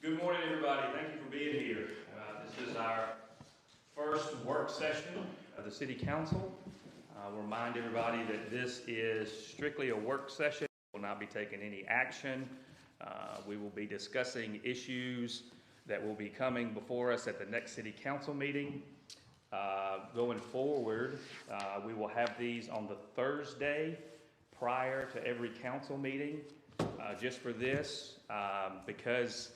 Good morning, everybody. Thank you for being here. This is our first work session of the City Council. We'll remind everybody that this is strictly a work session. We will not be taking any action. We will be discussing issues that will be coming before us at the next City Council meeting. Going forward, we will have these on the Thursday prior to every council meeting. Just for this, because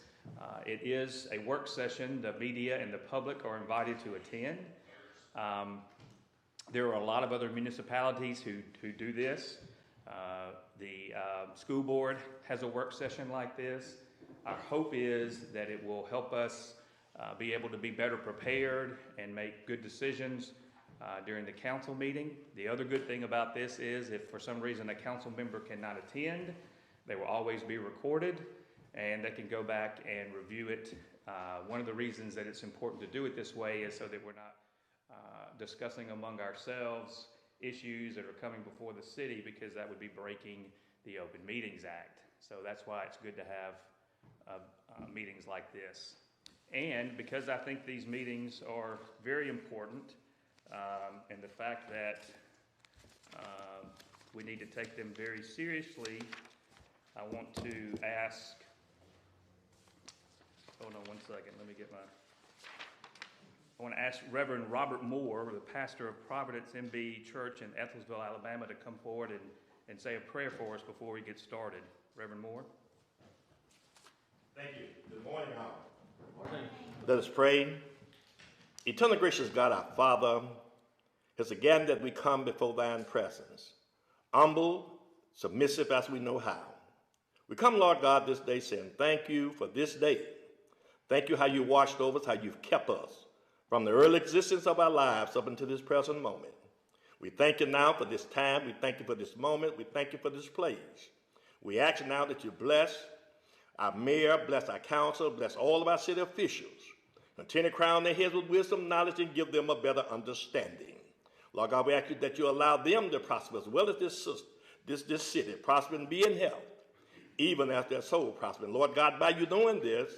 it is a work session, the media and the public are invited to attend. There are a lot of other municipalities who do this. The school board has a work session like this. Our hope is that it will help us be able to be better prepared and make good decisions during the council meeting. The other good thing about this is if for some reason a council member cannot attend, they will always be recorded and they can go back and review it. One of the reasons that it's important to do it this way is so that we're not discussing among ourselves issues that are coming before the city, because that would be breaking the Open Meetings Act. So that's why it's good to have meetings like this. And because I think these meetings are very important, and the fact that we need to take them very seriously, I want to ask, hold on one second, I want to ask Reverend Robert Moore, the pastor of Providence MB Church in Ethelsville, Alabama, to come forward and say a prayer for us before we get started. Reverend Moore. Thank you. Good morning, all. Good morning. Let us pray. Eternal gracious God, our Father, it's again that we come before thine presence, humble, submissive as we know how. We come, Lord God, this day saying thank you for this day. Thank you how you watched over us, how you've kept us from the early existence of our lives up until this present moment. We thank you now for this time. We thank you for this moment. We thank you for this place. We ask now that you bless our mayor, bless our council, bless all of our city officials. Continue to crown their heads with wisdom, knowledge, and give them a better understanding. Lord God, we ask you that you allow them to prosper as well as this city, prosper and be in health, even as their soul prosper. Lord God, by you doing this,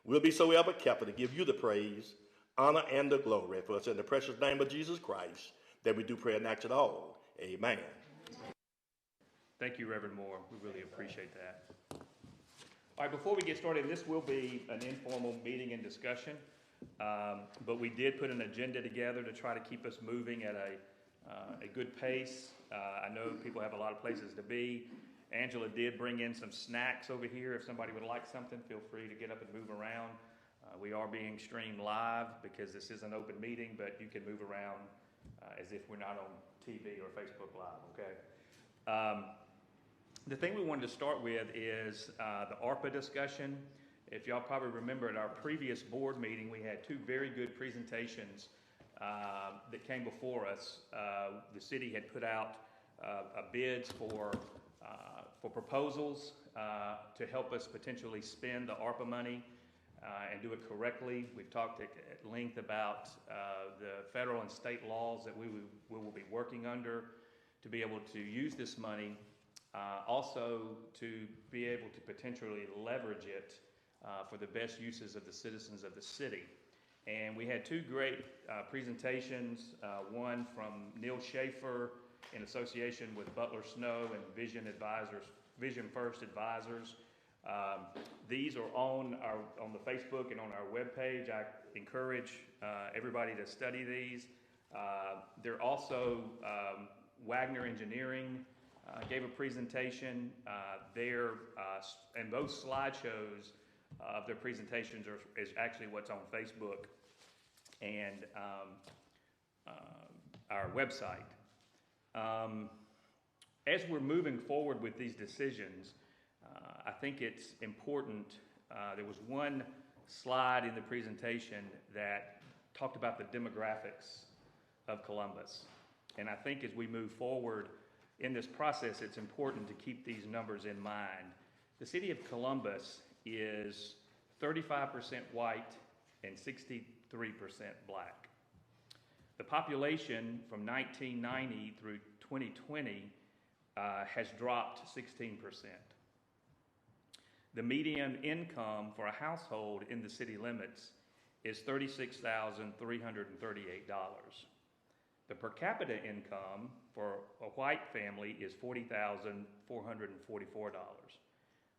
we'll be so ever careful to give you the praise, honor, and the glory. For us in the precious name of Jesus Christ that we do pray and act it all. Amen. Thank you, Reverend Moore. We really appreciate that. All right, before we get started, this will be an informal meeting and discussion, but we did put an agenda together to try to keep us moving at a good pace. I know people have a lot of places to be. Angela did bring in some snacks over here. If somebody would like something, feel free to get up and move around. We are being streamed live because this is an open meeting, but you can move around as if we're not on TV or Facebook Live, okay? The thing we wanted to start with is the ARPA discussion. If y'all probably remember at our previous board meeting, we had two very good presentations that came before us. The city had put out bids for proposals to help us potentially spend the ARPA money and do it correctly. We've talked at length about the federal and state laws that we will be working under to be able to use this money, also to be able to potentially leverage it for the best uses of the citizens of the city. And we had two great presentations, one from Neil Schaefer in association with Butler Snow and Vision First Advisors. These are on the Facebook and on our webpage. I encourage everybody to study these. They're also Wagner Engineering gave a presentation there, and both slideshows of their presentations is actually what's on Facebook and our website. As we're moving forward with these decisions, I think it's important. There was one slide in the presentation that talked about the demographics of Columbus. And I think as we move forward in this process, it's important to keep these numbers in mind. The city of Columbus is 35% white and 63% black. The population from 1990 through 2020 has dropped 16%. The median income for a household in the city limits is $36,338. The per capita income for a white family is $40,444.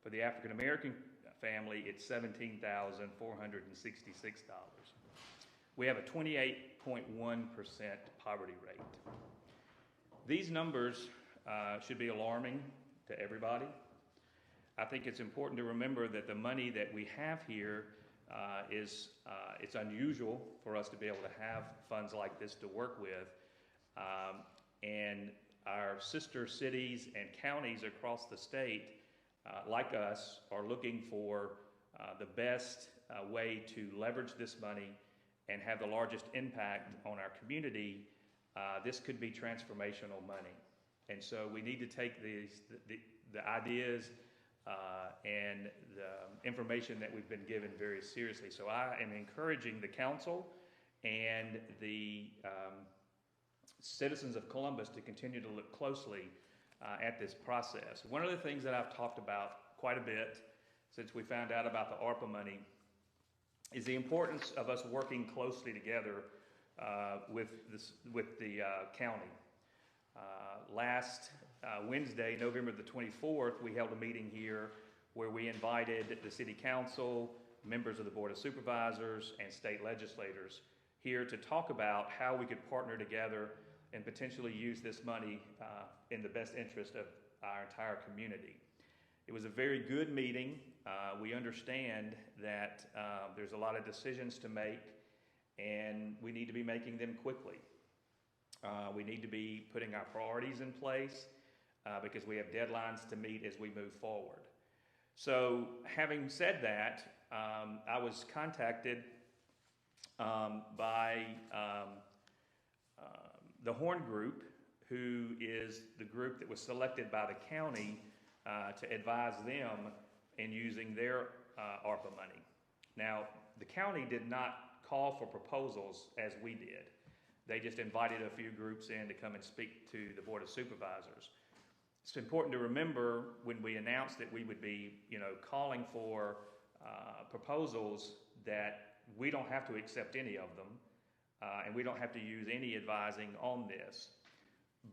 For the African American family, it's $17,466. We have a 28.1% poverty rate. These numbers should be alarming to everybody. I think it's important to remember that the money that we have here it's unusual for us to be able to have funds like this to work with. And our sister cities and counties across the state, like us, are looking for the best way to leverage this money and have the largest impact on our community. This could be transformational money. And so we need to take the ideas and the information that we've been given very seriously. So I am encouraging the council and the citizens of Columbus to continue to look closely at this process. One of the things that I've talked about quite a bit since we found out about the ARPA money is the importance of us working closely together with the county. Last Wednesday, November the 24th, we held a meeting here where we invited the city council, members of the board of supervisors, and state legislators here to talk about how we could partner together and potentially use this money in the best interest of our entire community. It was a very good meeting. We understand that there's a lot of decisions to make, and we need to be making them quickly. We need to be putting our priorities in place because we have deadlines to meet as we move forward. So having said that, I was contacted by the Horn Group, who is the group that was selected by the county to advise them in using their ARPA money. Now, the county did not call for proposals as we did. They just invited a few groups in to come and speak to the Board of Supervisors. It's important to remember when we announced that we would be, calling for proposals that we don't have to accept any of them, and we don't have to use any advising on this.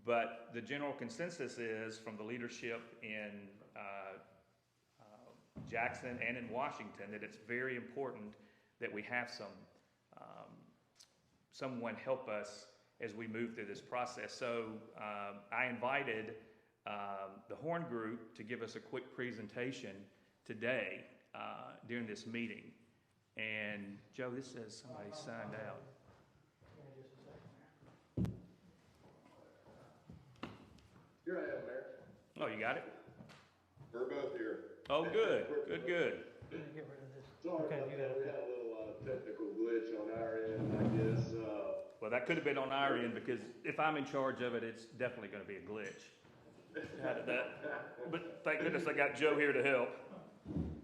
But the general consensus is from the leadership in Jackson and in Washington that it's very important that we have someone help us as we move through this process. So I invited the Horn Group to give us a quick presentation today during this meeting. And Joe, this says somebody signed out. Here I am, Mayor. Oh, you got it? We're both here. Oh, good, good. Sorry about that. We had a little technical glitch on our end, I guess. Well, that could have been on our end because if I'm in charge of it, it's definitely going to be a glitch. How did that? But thank goodness I got Joe here to help.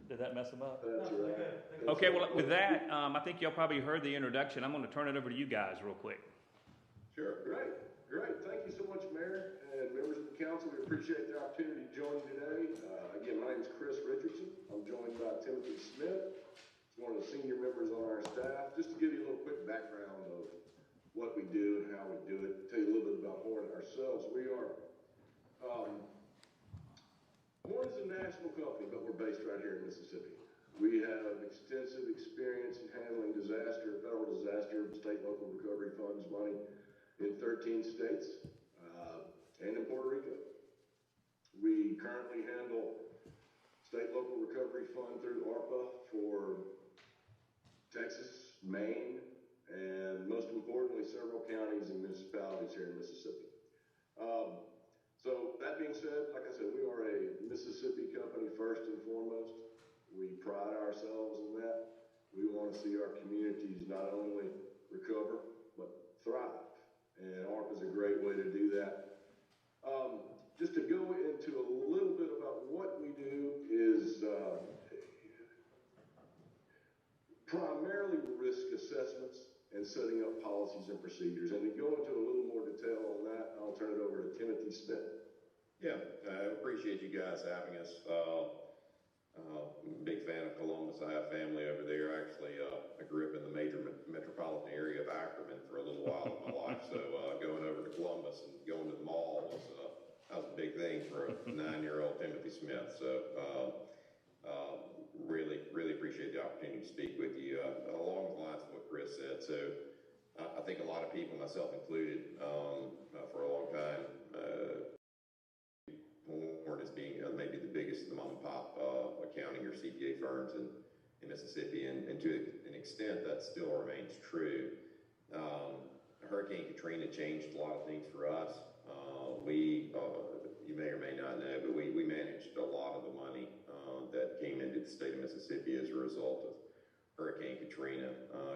Did that mess him up? That's right. Okay, well, with that, I think y'all probably heard the introduction. I'm going to turn it over to you guys real quick. Sure, great. Thank you so much, Mayor and members of the council. We appreciate the opportunity to join you today. Again, my name is Chris Richardson. I'm joined by Timothy Smith. He's one of the senior members on our staff. Just to give you a little quick background of what we do and how we do it, tell you a little bit about Horn ourselves. We are, Horn is a national company, but we're based right here in Mississippi. We have extensive experience in handling federal disaster, state local recovery funds money in 13 states and in Puerto Rico. We currently handle state local recovery fund through ARPA for Texas, Maine, and most importantly, several counties and municipalities here in Mississippi. So that being said, like I said, we are a Mississippi company first and foremost. We pride ourselves in that. We want to see our communities not only recover, but thrive. And ARPA is a great way to do that. Just to go into a little bit about what we do is primarily risk assessments and setting up policies and procedures. And to go into a little more detail on that, I'll turn it over to Timothy Smith. Yeah, I appreciate you guys having us. Big fan of Columbus. I have family over there. Actually, I grew up in the major metropolitan area of Ackerman for a little while in my life. So going over to Columbus and going to the mall was a big thing for a 9-year-old Timothy Smith. So really appreciate the opportunity to speak with you. Along the lines of what Chris said. So I think a lot of people, myself included, for a long time, Horn as being maybe the biggest of the mom and pop accounting or CPA firms in Mississippi, and to an extent that still remains true. Hurricane Katrina changed a lot of things for us. You may or may not know, but we managed a lot of the money that came into the state of Mississippi as a result of Hurricane Katrina.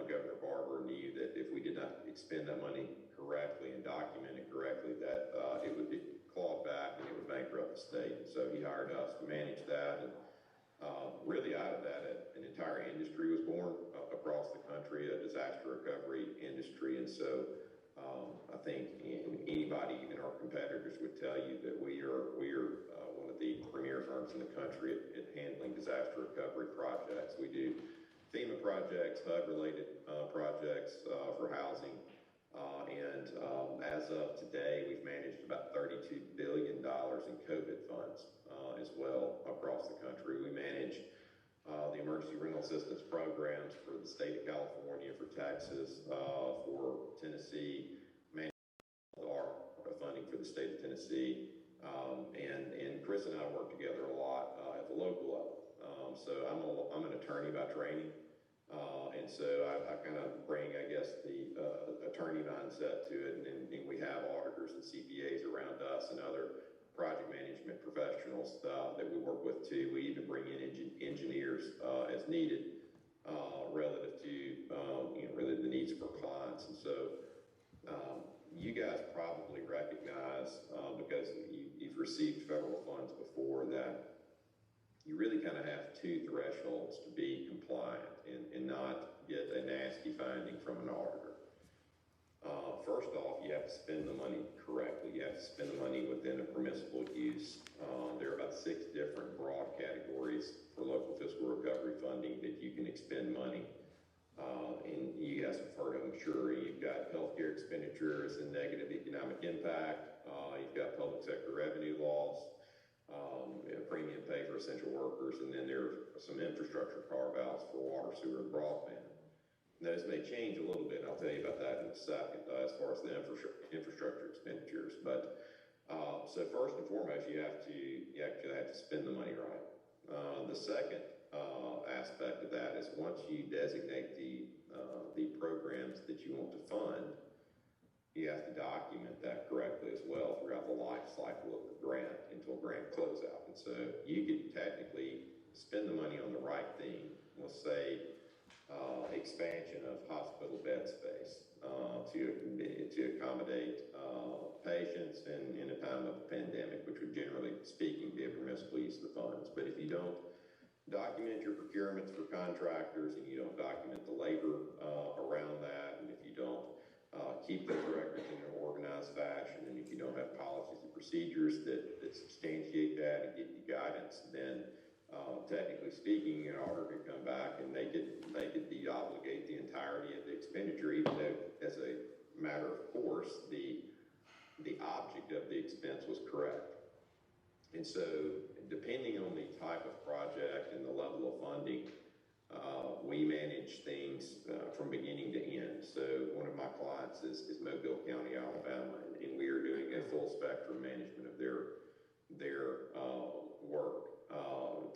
Governor Barber knew that if we did not expend that money correctly and document it correctly, that it would be clawed back and it would bankrupt the state. So he hired us to manage that, and really out of that, an entire industry was born across the country, a disaster recovery industry. And so I think anybody, even our competitors, would tell you that we are one of the premier firms in the country at handling disaster recovery projects. We do FEMA projects, HUD-related projects for housing. As of today, we've managed about $32 billion in COVID funds as well across the country. We manage the emergency rental assistance programs for the state of California, for Texas, for Tennessee, manage our funding for the state of Tennessee. And Chris and I work together a lot at the local level. So I'm an attorney by training. And so I kind of bring, I guess, the attorney mindset to it, and we have auditors and CPAs around us and other project management professionals that we work with too. We even bring in engineers as needed relative to really the needs for clients. And so you guys probably recognize, because you've received federal funds before, that you really kind of have two thresholds to be compliant and not get a nasty finding from an auditor. First off, you have to spend the money correctly. You have to spend the money within a permissible use. There are about 6 different broad categories for local fiscal recovery funding that you can expend money. And you guys have heard of them, sure. You've got healthcare expenditures and negative economic impact. You've got public sector revenue loss. Premium pay for essential workers, and then there are some infrastructure carve-outs for water, sewer, and broadband. Those may change a little bit, and I'll tell you about that in a second, as far as the infrastructure expenditures. But so first and foremost, you actually have to spend the money right. The second aspect of that is once you designate the programs that you want to fund, you have to document that correctly as well throughout the life cycle of the grant until grant closeout. And so you could technically spend the money on the right thing. Let's say expansion of hospital bed space to accommodate patients in a time of a pandemic, which would generally speaking be a permissible use of the funds. But if you don't document your procurements for contractors, and you don't document the labor around that, and if you don't keep those records in an organized fashion, and if you don't have policies and procedures that substantiate that and give you guidance, then technically speaking, an auditor could come back and they could de-obligate the entirety of the expenditure, even though, as a matter of course, the object of the expense was correct. And so, depending on the type of project and the level of funding, we manage things from beginning to end. So one of my clients is Mobile County, Alabama, and we are doing a full spectrum management of their work.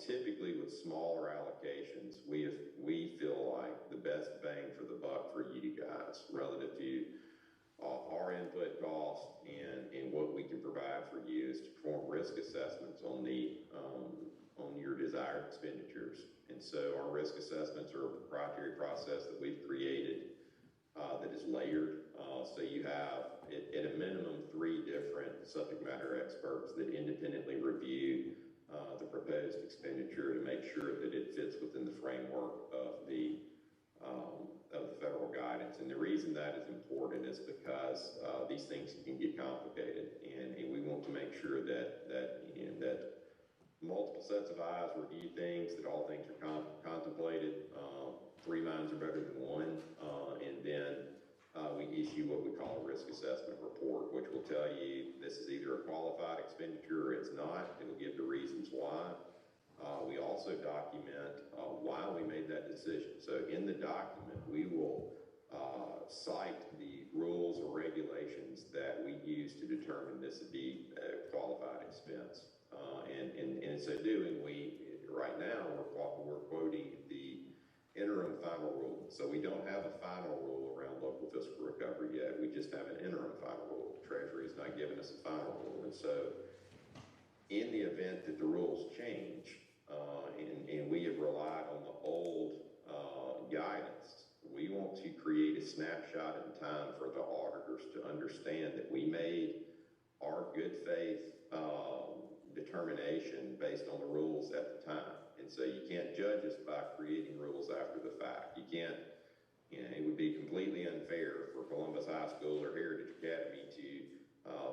Typically with smaller allocations, we feel like the best bang for the buck for you guys relative to our input cost and what we can provide for you is to perform risk assessments on your desired expenditures. And so our risk assessments are a proprietary process that we've created that is layered. So you have, at a minimum, 3 different subject matter experts that independently review the proposed expenditure to make sure that it fits within the framework of the federal guidance. And the reason that is important is because these things can get complicated, and we want to make sure that multiple sets of eyes review things, that all things are contemplated. Three minds are better than one. And then we issue what we call a risk assessment report, which will tell you this is either a qualified expenditure or it's not. It'll give the reasons why. We also document why we made that decision. So in the document, we will cite the rules or regulations that we use to determine this to be a qualified expense. And in so doing, right now, we're quoting the interim final rule. So we don't have a final rule around local fiscal recovery yet. We just have an interim final rule. The Treasury has not given us a final rule. And so in the event that the rules change, and we have relied on the old guidance, we want to create a snapshot in time for the auditors to understand that we made our good faith determination based on the rules at the time. And so you can't judge us by creating rules after the fact. You can't, it would be completely unfair for Columbus High School or Heritage Academy to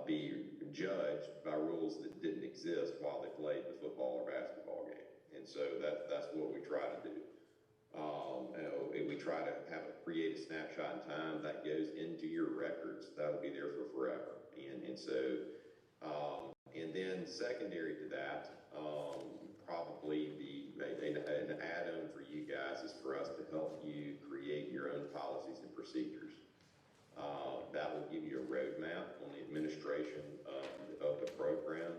be judged by rules that didn't exist while they played the football or basketball game. And so that's what we try to do. We try to create a snapshot in time that goes into your records. That'll be there for forever. And so, and then secondary to that, probably an add-on for you guys is for us to help you create your own policies and procedures. That will give you a roadmap on the administration of the program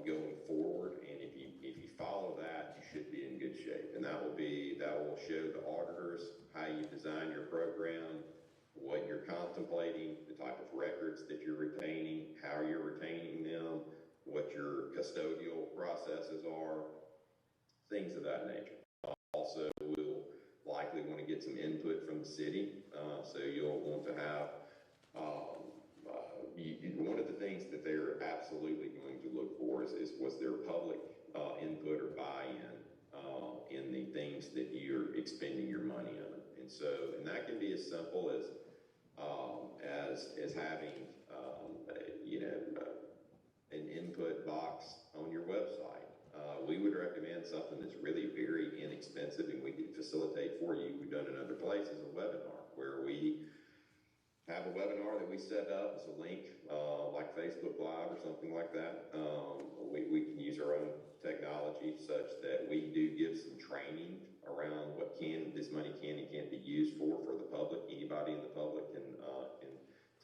going forward. And if you follow that, you should be in good shape. And that will show the auditors how you design your program, what you're contemplating, the type of records that you're retaining, how you're retaining them, what your custodial processes are, things of that nature. Also, we'll likely want to get some input from the city. So you'll want to have, one of the things that they're absolutely going to look for is was there public input or buy-in in the things that you're expending your money on. And so, and that can be as simple as having, an input box on your website. We would recommend something that's really very inexpensive and we can facilitate for you. We've done in other places a webinar where we have a webinar that we set up as a link, like Facebook Live or something like that. We can use our own technology such that we do give some training around what this money can and can't be used for the public. Anybody in the public can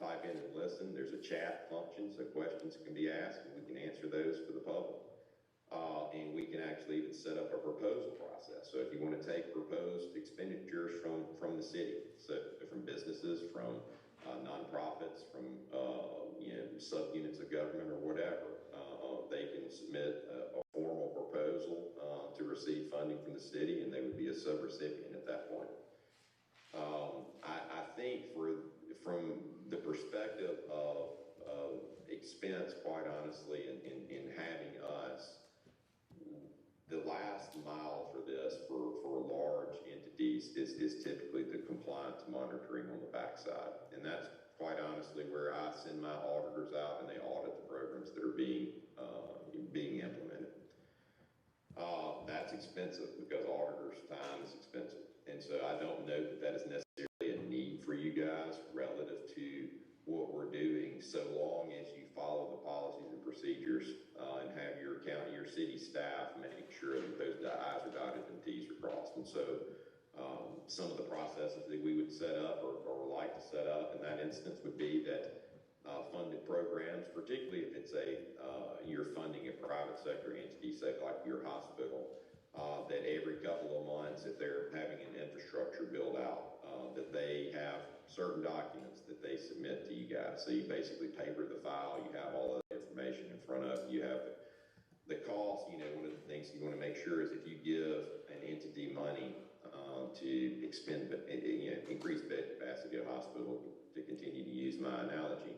type in and listen. There's a chat function, so questions can be asked, and we can answer those for the public. And we can actually even set up a proposal process. So if you want to take proposed expenditures from the city, so from businesses, from nonprofits, from subunits of government or whatever, they can submit a formal proposal to receive funding from the city, and they would be a subrecipient at that point. I think from the perspective of expense, quite honestly, in having us, the last mile for this for large entities is typically the compliance monitoring on the backside. And that's quite honestly where I send my auditors out and they audit the programs that are being implemented. That's expensive because auditors' time is expensive. And so I don't know that is necessarily a need for you guys relative to what we're doing, so long as you follow the policies and procedures and have your county, your city staff make sure that those I's are dotted and T's are crossed. And so some of the processes that we would set up or like to set up in that instance would be that funded programs, particularly if it's you're funding a private sector entity, say like your hospital, that every couple of months, if they're having an infrastructure build out, that they have certain documents that they submit to you guys. So you basically paper the file, you have all of the information in front of you, have the cost. One of the things you want to make sure is if you give an entity money to expend, increase bed capacity of a hospital, to continue to use my analogy,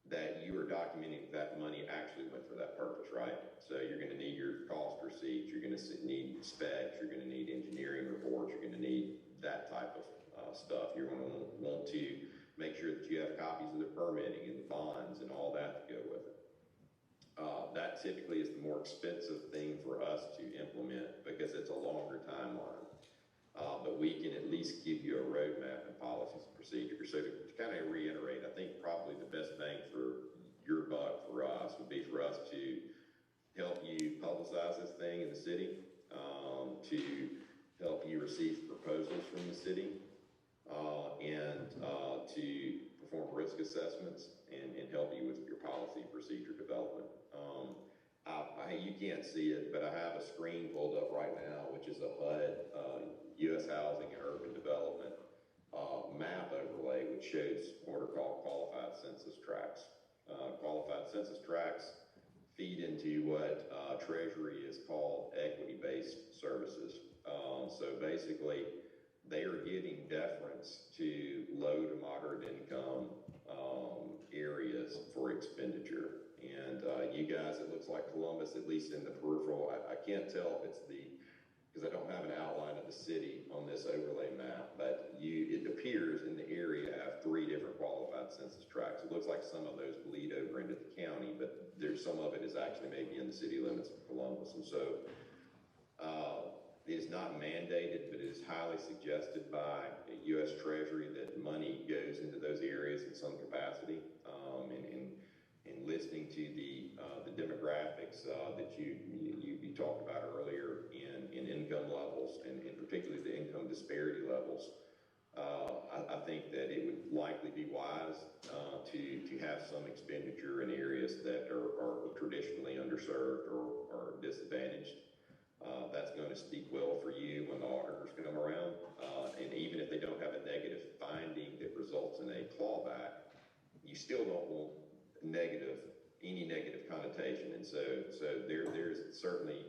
that you are documenting that money actually went for that purpose, right? So you're going to need your cost receipts, you're going to need specs, you're going to need engineering reports, you're going to need that type of stuff. You're going to want to make sure that you have copies of the permitting and the bonds and all that to go with it. That typically is the more expensive thing for us to implement because it's a longer timeline. But we can at least give you a roadmap and policies and procedures. So to kind of reiterate, I think probably the best bang for your buck for us would be for us to help you publicize this thing in the city, to help you receive proposals from the city, and to perform risk assessments and help you with your policy procedure development. You can't see it, but I have a screen pulled up right now, which is a HUD, U.S. Housing and Urban Development map overlay, which shows what are called qualified census tracts. Qualified census tracts feed into what Treasury is called equity-based services. So basically, they are giving deference to low to moderate income areas for expenditure. And you guys, it looks like Columbus, at least in the peripheral, I can't tell if it's because I don't have an outline of the city on this overlay map, but it appears in the area have 3 different qualified census tracts. It looks like some of those bleed over into the county, but some of it is actually maybe in the city limits of Columbus. And so it is not mandated, but it is highly suggested by the U.S. Treasury that money goes into those areas in some capacity. And listening to the demographics that you talked about earlier in income levels, and particularly the income disparity levels, I think that it would likely be wise to have some expenditure in areas that are traditionally underserved or disadvantaged. That's going to speak well for you when the auditors come around. And even if they don't have a negative finding that results in a clawback, you still don't want any negative connotation. And so there's certainly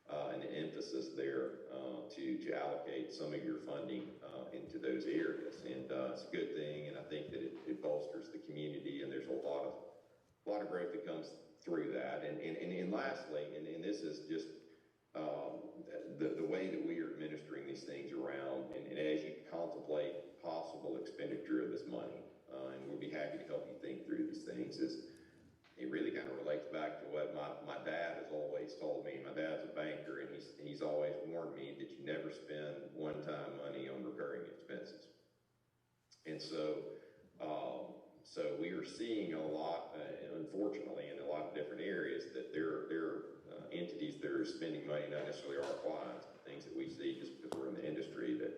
an emphasis there to allocate some of your funding into those areas. And it's a good thing, and I think that it bolsters the community, and there's a lot of growth that comes through that. And lastly, and this is just the way that we are administering these things around, and as you contemplate possible expenditure of this money, and we'll be happy to help you think through these things, it really kind of relates back to what my dad has always told me. My dad's a banker, and he's always warned me that you never spend one-time money on recurring expenses. And so we are seeing a lot, unfortunately, in a lot of different areas that there are entities that are spending money, not necessarily our clients, but things that we see just because we're in the industry, that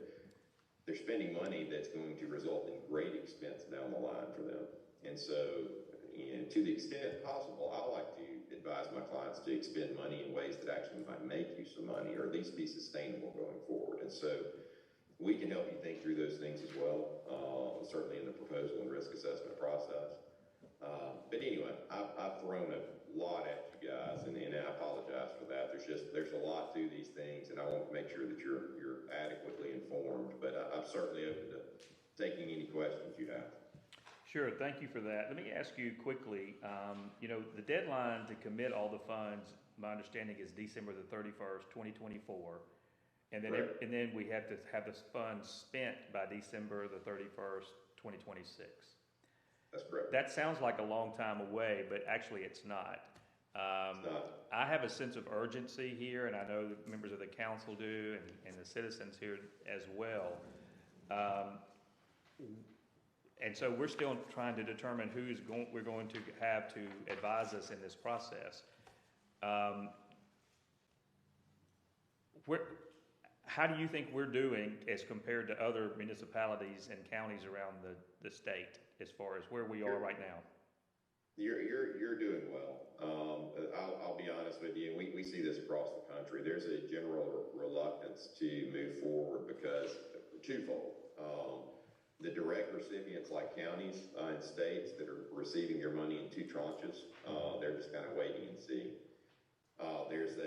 they're spending money that's going to result in great expense down the line for them. And so, to the extent possible, I like to advise my clients to expend money in ways that actually might make you some money, or at least be sustainable going forward. And so we can help you think through those things as well, certainly in the proposal and risk assessment process. But anyway, I've thrown a lot at you guys, and I apologize for that. There's a lot to these things, and I want to make sure that you're adequately informed. But I'm certainly open to taking any questions you have. Sure, thank you for that. Let me ask you quickly, the deadline to commit all the funds, my understanding is December the 31st, 2024. And then we have to have the funds spent by December the 31st, 2026. That's correct. That sounds like a long time away, but actually it's not. It's not. I have a sense of urgency here, and I know that members of the council do, and the citizens here as well. And so we're still trying to determine we're going to have to advise us in this process. How do you think we're doing as compared to other municipalities and counties around the state as far as where we are right now? You're doing well. I'll be honest with you, and we see this across the country. There's a general reluctance to move forward because twofold. The direct recipients like counties and states that are receiving their money in 2 tranches, they're just kind of waiting and seeing. There's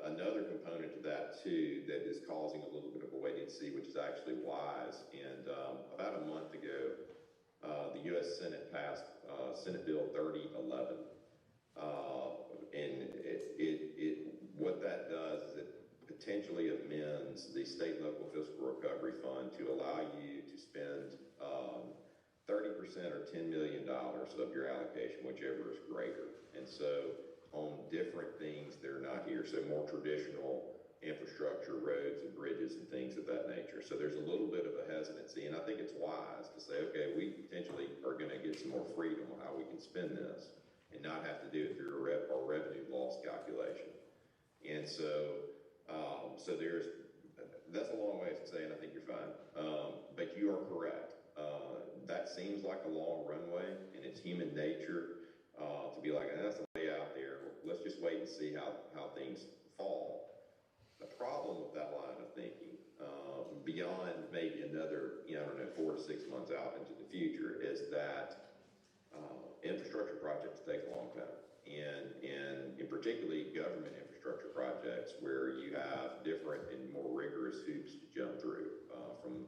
another component to that too that is causing a little bit of a wait and see, which is actually wise. And about a month ago, the U.S. Senate passed Senate Bill 3011, and what that does is it potentially amends the state and local fiscal recovery fund to allow you to spend 30% or $10 million of your allocation, whichever is greater. And so on different things that are not here. So more traditional infrastructure, roads and bridges and things of that nature. So there's a little bit of a hesitancy, and I think it's wise to say, okay, we potentially are going to get some more freedom on how we can spend this and not have to do it through a revenue loss calculation. And so, that's a long way of saying I think you're fine. But you are correct. That seems like a long runway, and it's human nature to be like, that's way out there. Let's just wait and see how things fall. The problem with that line of thinking, beyond maybe another, 4 to 6 months out into the future, is that infrastructure projects take a long time, and in particularly government infrastructure projects where you have different and more rigorous hoops to jump through,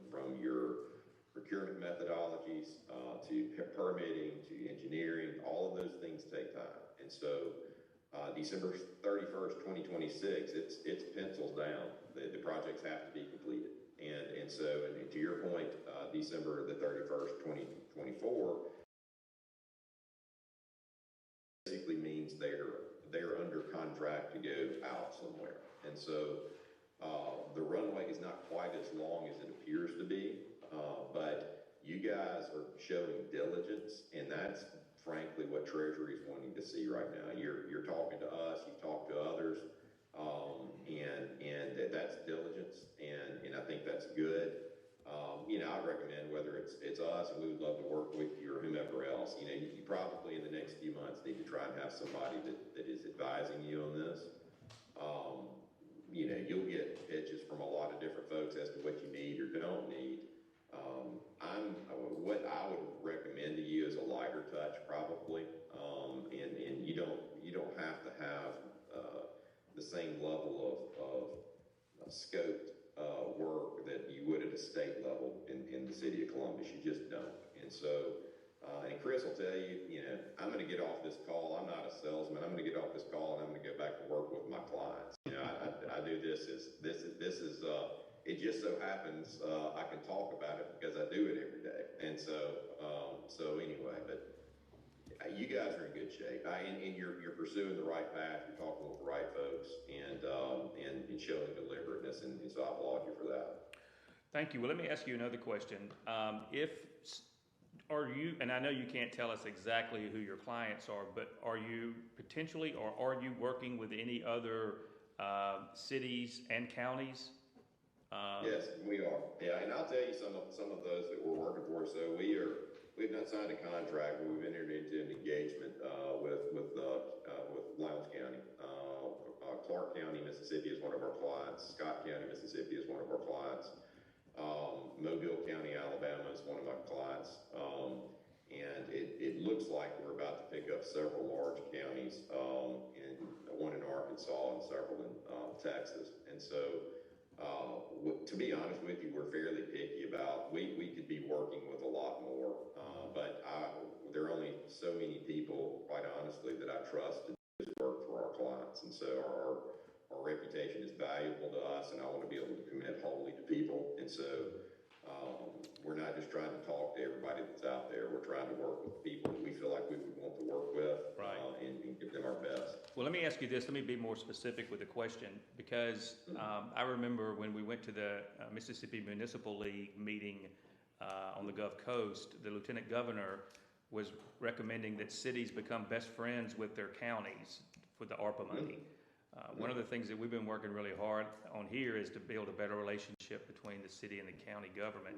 from your procurement methodologies to permitting to engineering. All of those things take time, and so December 31st, 2026, it's pencils down. The projects have to be completed, and so to your point, December the 31st, 2024. Basically means they're under contract to go out somewhere, and so the runway is not quite as long as it appears to be, but you guys are showing diligence, and that's frankly what Treasury is wanting to see right now. You're talking to us, you've talked to others, and that's diligence, and I think that's good. I'd recommend whether it's us, and we would love to work with you, or whomever else. You probably in the next few months need to try and have somebody that is advising you on this. You'll get pitches from a lot of different folks as to what you need or don't need. What I would recommend to you is a lighter touch, probably, and you don't have to have the same level of scoped work that you would at a state level in the city of Columbus. You just don't. And so, and Chris will tell you, I'm going to get off this call. I'm not a salesman. I'm going to get off this call and I'm going to go back to work with my clients. I do this it just so happens I can talk about it because I do it every day. And so anyway, but you guys are in good shape, and you're pursuing the right path. You're talking with the right folks, and showing deliberateness, and so I applaud you for that. Thank you. Well, let me ask you another question. Are you, and I know you can't tell us exactly who your clients are, but are you potentially, or are you working with any other cities and counties? Yes, we are. Yeah, and I'll tell you some of those that we're working for. So we've not signed a contract, but we've entered into an engagement with Lowndes County. Clark County, Mississippi is one of our clients. Scott County, Mississippi is one of our clients. Mobile County, Alabama is one of my clients. And it looks like we're about to pick up several large counties, one in Arkansas and several in Texas. And so, to be honest with you, we're fairly picky about, we could be working with a lot more, but there are only so many people, quite honestly, that I trust to do this work for our clients. And so our reputation is valuable to us, and I want to be able to commit wholly to people. And so we're not just trying to talk to everybody that's out there. We're trying to work with people that we feel like we would want to work with, right, and give them our best. Well, let me ask you this. Let me be more specific with the question, because I remember when we went to the Mississippi Municipal League meeting on the Gulf Coast, the Lieutenant Governor was recommending that cities become best friends with their counties for the ARPA money. One of the things that we've been working really hard on here is to build a better relationship between the city and the county government.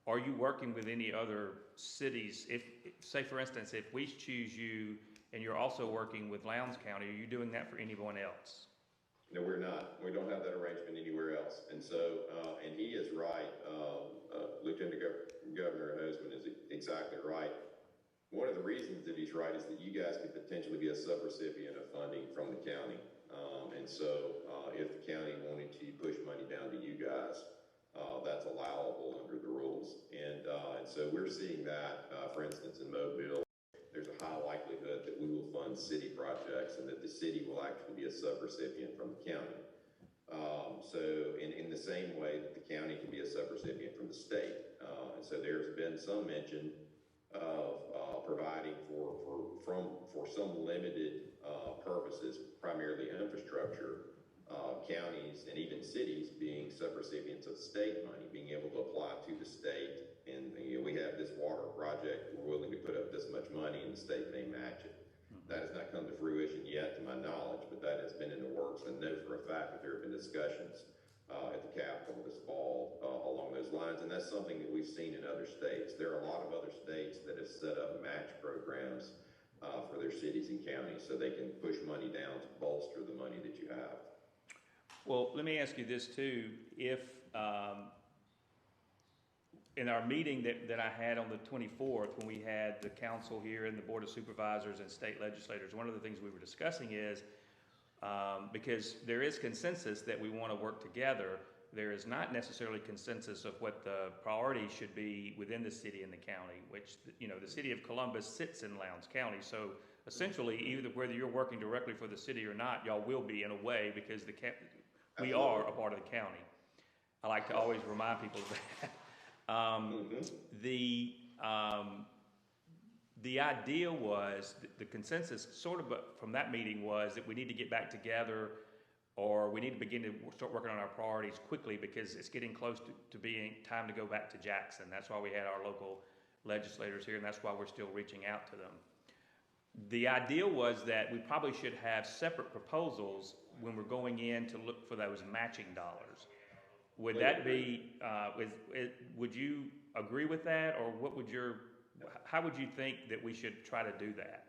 Are you working with any other cities? If, say for instance, if we choose you and you're also working with Lowndes County, are you doing that for anyone else? No, we're not. We don't have that arrangement anywhere else. And so, and he is right. Lieutenant Governor Hosemann is exactly right. One of the reasons that he's right is that you guys could potentially be a subrecipient of funding from the county. And so if the county wanted to push money down to you guys, that's allowable under the rules. And so we're seeing that, for instance, in Mobile, there's a high likelihood that we will fund city projects and that the city will actually be a subrecipient from the county. So in the same way that the county can be a subrecipient from the state. And so there's been some mention of providing for some limited purposes, primarily infrastructure, counties and even cities being subrecipients of state money, being able to apply to the state. And we have this water project, we're willing to put up this much money and the state may match it. That has not come to fruition yet, to my knowledge, but that has been in the works. And know for a fact that there have been discussions at the Capitol this fall along those lines, and that's something that we've seen in other states. There are a lot of other states that have set up match programs for their cities and counties so they can push money down to bolster the money that you have. Well, let me ask you this too. If, in our meeting that I had on the 24th, when we had the council here and the Board of Supervisors and state legislators, one of the things we were discussing is, because there is consensus that we want to work together, there is not necessarily consensus of what the priority should be within the city and the county, which, the city of Columbus sits in Lowndes County. So essentially, either whether you're working directly for the city or not, y'all will be in a way, because we are a part of the county. I like to always remind people of that. The idea was, the consensus sort of from that meeting was that we need to get back together, or we need to begin to start working on our priorities quickly, because it's getting close to being time to go back to Jackson. That's why we had our local legislators here, and that's why we're still reaching out to them. The idea was that we probably should have separate proposals when we're going in to look for those matching dollars. Would that be, would you agree with that, or how would you think that we should try to do that?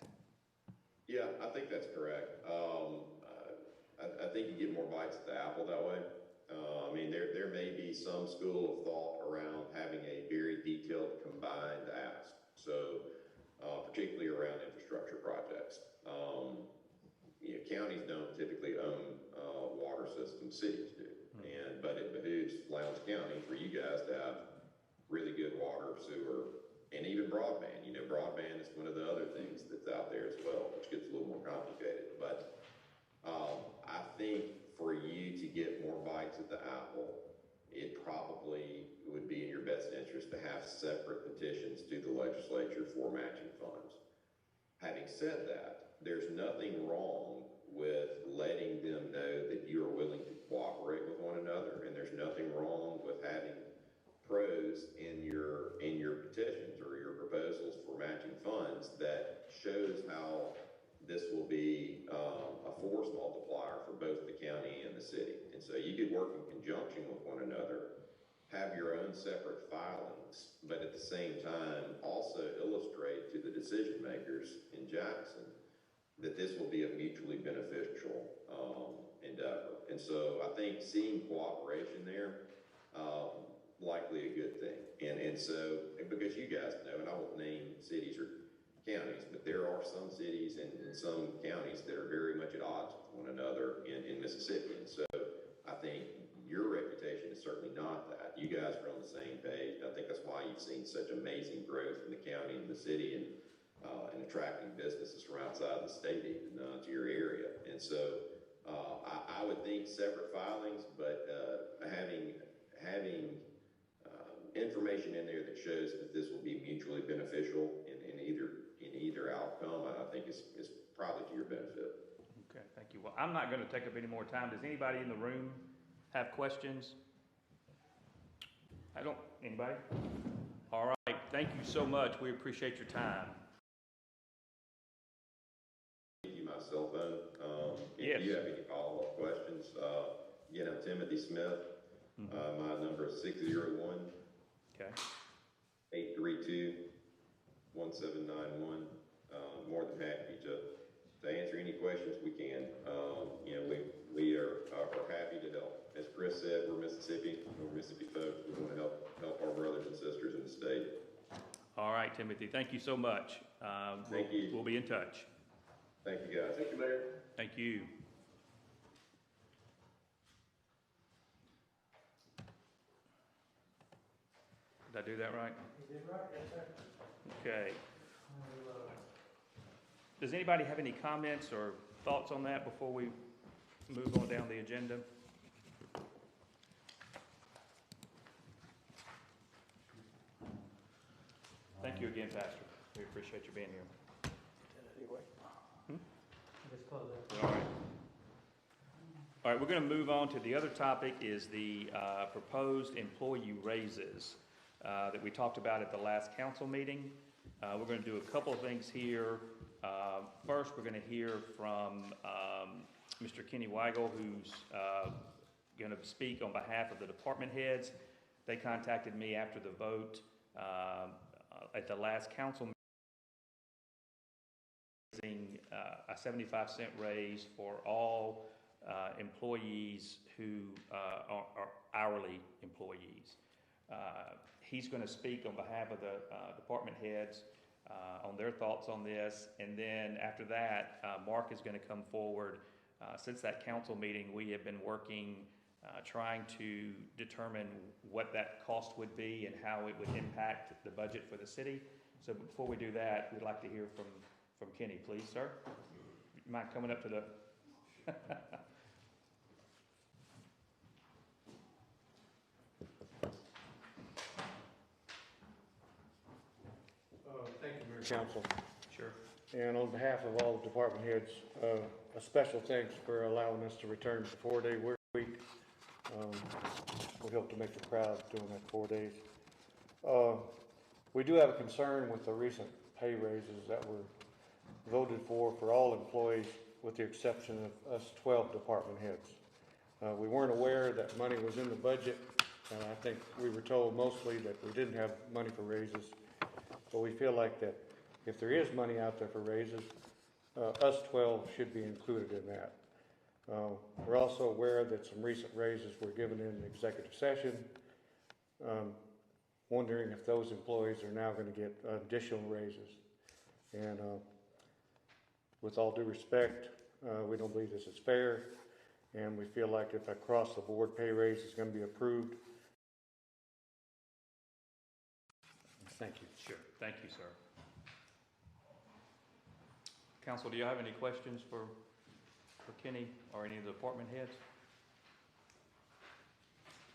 Yeah, I think that's correct. I think you get more bites at the apple that way. There may be some school of thought around having a very detailed combined ask. So, particularly around infrastructure projects. Counties don't typically own water systems, cities do. But it behooves Lowndes County for you guys to have really good water, sewer, and even broadband. Broadband is one of the other things that's out there as well, which gets a little more complicated. But I think for you to get more bites at the apple, it probably would be in your best interest to have separate petitions to the legislature for matching funds. Having said that, there's nothing wrong with letting them know that you are willing to cooperate with one another, and there's nothing wrong with having pros in your petitions or your proposals for matching funds that shows how this will be a force multiplier for both the county and the city. And so you could work in conjunction with one another, have your own separate filings, but at the same time also illustrate to the decision makers in Jackson that this will be a mutually beneficial endeavor. And so I think seeing cooperation there, likely a good thing. And so, because you guys know, and I won't name cities or counties, but there are some cities and some counties that are very much at odds with one another in Mississippi. And so I think your reputation is certainly not that. You guys are on the same page. I think that's why you've seen such amazing growth in the county and the city, and attracting businesses from outside the state even to your area. And so I would think separate filings, but having information in there that shows that this will be mutually beneficial in either outcome, I think is probably to your benefit. Okay, thank you. Well, I'm not going to take up any more time. Does anybody in the room have questions? Anybody? All right, thank you so much. We appreciate your time. Give you my cell phone. Yes. If you have any follow-up questions, again, I'm Timothy Smith. My number is 601 Okay. 832-1791. More than happy to answer any questions we can. We are happy to help. As Chris said, we're Mississippi folks. We want to help our brothers and sisters in the state. All right, Timothy, thank you so much. Thank you. We'll be in touch. Thank you, guys. Thank you, Mayor. Thank you. Did I do that right? You did right, yes, sir. Okay. Does anybody have any comments or thoughts on that before we move on down the agenda? Thank you again, Pastor. We appreciate you being here. Just close that. All right. All right, we're going to move on to the other topic is the proposed employee raises that we talked about at the last council meeting. We're going to do a couple of things here. First, we're going to hear from Mr. Kenny Weigel, who's going to speak on behalf of the department heads. They contacted me after the vote at the last council meeting, a 75-cent raise for all employees who are hourly employees. He's going to speak on behalf of the department heads on their thoughts on this, and then after that, Mark is going to come forward. Since that council meeting, we have been working, trying to determine what that cost would be and how it would impact the budget for the city. So before we do that, we'd like to hear from Kenny, please, sir. You mind coming up to the... Thank you, Mayor Council. Sure. And on behalf of all the department heads, a special thanks for allowing us to return to the 4-day work week. We hope to make you proud doing that 4 days. We do have a concern with the recent pay raises that were voted for all employees with the exception of us 12 department heads. We weren't aware that money was in the budget. I think we were told mostly that we didn't have money for raises. But we feel like that if there is money out there for raises, us 12 should be included in that. We're also aware that some recent raises were given in the executive session. Wondering if those employees are now going to get additional raises. And with all due respect, we don't believe this is fair. And we feel like if across the board pay raise is going to be approved. Thank you. Sure. Thank you, sir. Council, do you have any questions for Kenny or any of the department heads?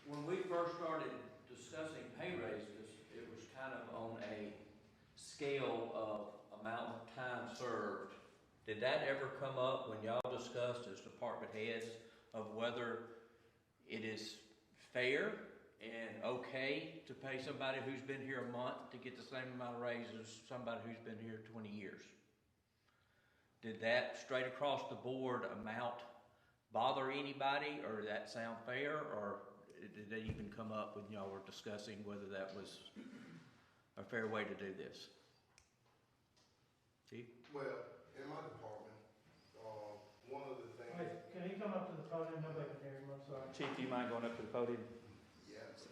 When we first started discussing pay raises, it was kind of on a scale of amount of time served. Did that ever come up when y'all discussed as department heads of whether it is fair and okay to pay somebody who's been here a month to get the same amount of raise as somebody who's been here 20 years? Did that straight across the board amount bother anybody, or did that sound fair, or did they even come up when y'all were discussing whether that was a fair way to do this? Chief? Well, in my department, one of the things. Wait, can he come up to the podium? Nobody can hear him, I'm sorry. Chief, do you mind going up to the podium? Yes.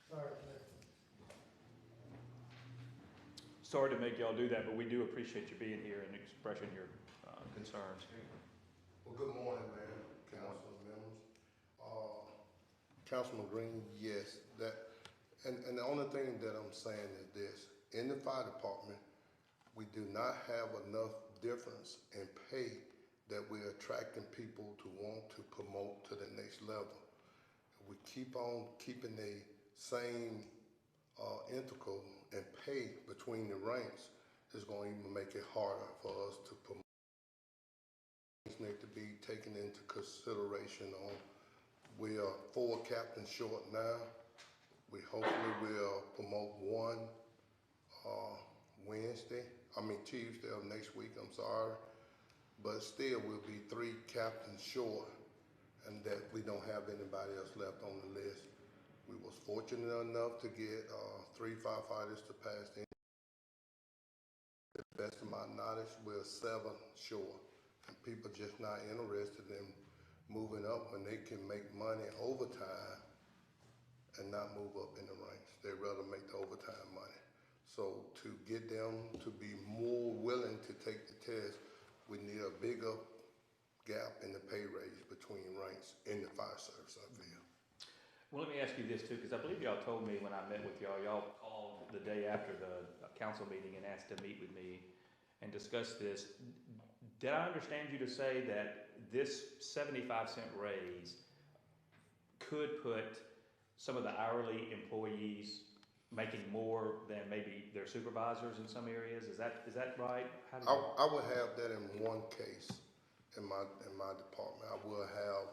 Sorry, sir. Sorry to make y'all do that, but we do appreciate you being here and expressing your concerns. Well, good morning, Mayor, council members. Councilman Green, yes, and the only thing that I'm saying is this: in the fire department, we do not have enough difference in pay that we're attracting people to want to promote to the next level. We keep on keeping the same integral and pay between the ranks is going to even make it harder for us to promote. Things need to be taken into consideration on. We are 4 captains short now. We hopefully will promote one Tuesday of next week, I'm sorry. But still we'll be 3 captains short, and that we don't have anybody else left on the list. We was fortunate enough to get 3 firefighters to pass the. To the best of my knowledge, we're 7 short, and people just not interested in moving up when they can make money overtime and not move up in the ranks. They'd rather make the overtime money. So to get them to be more willing to take the test, we need a bigger gap in the pay raise between ranks in the fire service, I feel. Well, let me ask you this too, because I believe y'all told me when I met with y'all called the day after the council meeting and asked to meet with me and discuss this. Did I understand you to say that this 75-cent raise could put some of the hourly employees making more than maybe their supervisors in some areas. Is that right? How do I would have that in one case in my department. I will have,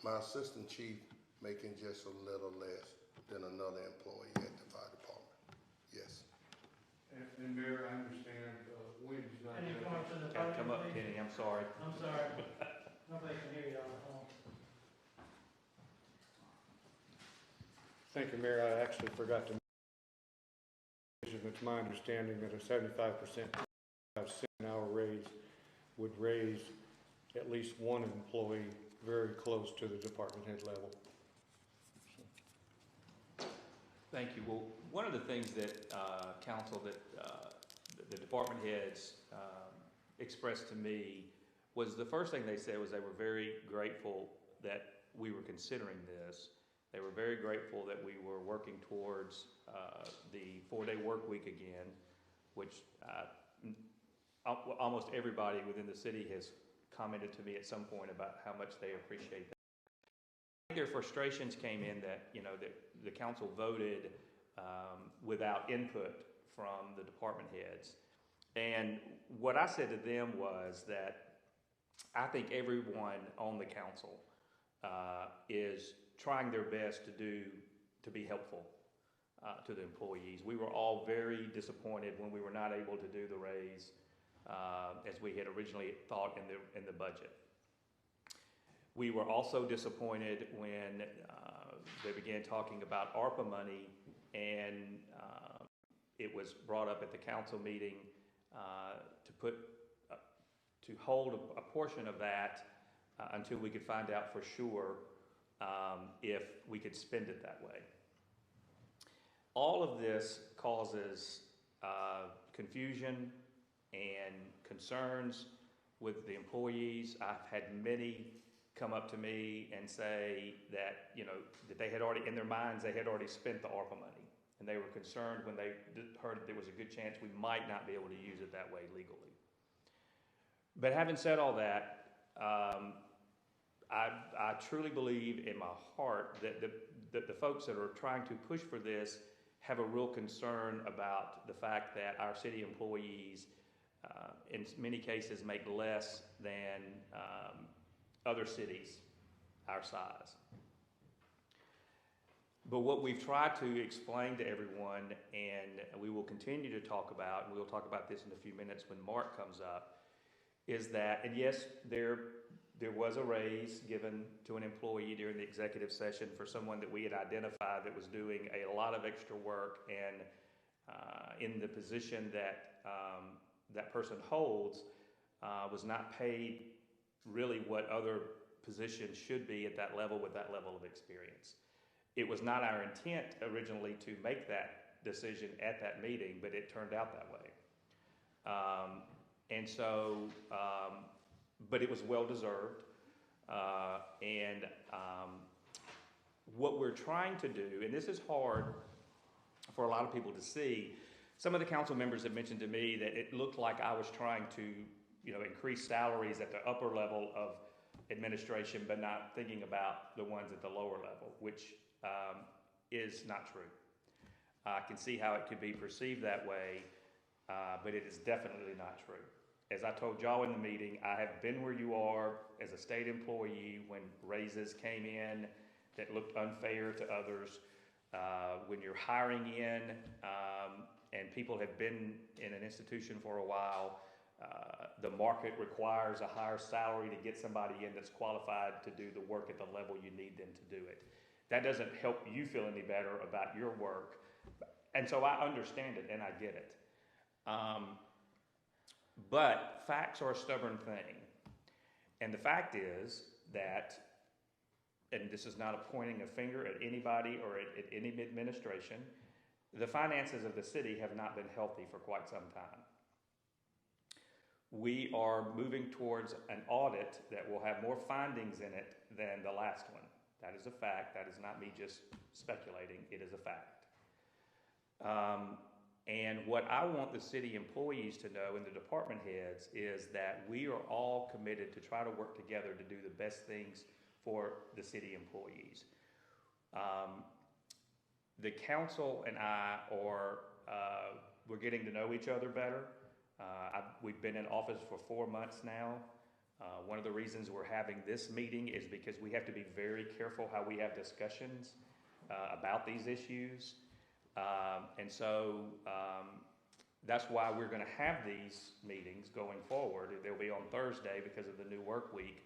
my assistant chief making just a little less than another employee at the fire department. Yes. And Mayor, I understand, Wendy's not. Can you come up to the Yeah, come podium, up, please? Kenny, I'm sorry. I'm sorry. Nobody can hear you on the phone. Thank you, Mayor. I actually forgot to mention, it's my understanding that a 75% an hour raise would raise at least one employee very close to the department head level. Thank you. Well, one of the things that council, that the department heads expressed to me was the first thing they said was they were very grateful that we were considering this. They were very grateful that we were working towards the 4-day work week again, which almost everybody within the city has commented to me at some point about how much they appreciate that. I think their frustrations came in that, that the council voted without input from the department heads. And what I said to them was that I think everyone on the council is trying their best to be helpful to the employees. We were all very disappointed when we were not able to do the raise as we had originally thought in the budget. We were also disappointed when they began talking about ARPA money, and it was brought up at the council meeting to hold a portion of that until we could find out for sure if we could spend it that way. All of this causes confusion and concerns with the employees. I've had many come up to me and say that, that they had already, in their minds, they had already spent the ARPA money. And they were concerned when they heard that there was a good chance we might not be able to use it that way legally. But having said all that, I truly believe in my heart that the folks that are trying to push for this have a real concern about the fact that our city employees, in many cases, make less than other cities our size. But what we've tried to explain to everyone, and we will continue to talk about, and we'll talk about this in a few minutes when Mark comes up, is that, and yes, there was a raise given to an employee during the executive session for someone that we had identified that was doing a lot of extra work, and in the position that that person holds was not paid really what other positions should be at that level with that level of experience. It was not our intent originally to make that decision at that meeting, but it turned out that way. But it was well-deserved. What we're trying to do, and this is hard for a lot of people to see, some of the council members have mentioned to me that it looked like I was trying to, increase salaries at the upper level of administration, but not thinking about the ones at the lower level, which is not true. I can see how it could be perceived that way, but it is definitely not true. As I told y'all in the meeting, I have been where you are as a state employee when raises came in that looked unfair to others, when you're hiring in and people have been in an institution for a while. The market requires a higher salary to get somebody in that's qualified to do the work at the level you need them to do it. That doesn't help you feel any better about your work. And so I understand it and I get it. But facts are a stubborn thing. And the fact is that, and this is not a pointing a finger at anybody or at any administration, the finances of the city have not been healthy for quite some time. We are moving towards an audit that will have more findings in it than the last one. That is a fact. That is not me just speculating. It is a fact. And what I want the city employees to know and the department heads is that we are all committed to try to work together to do the best things for the city employees. the council and I are, we're getting to know each other better. We've been in office for 4 months now. One of the reasons we're having this meeting is because we have to be very careful how we have discussions about these issues. And so that's why we're going to have these meetings going forward. They'll be on Thursday because of the new work week.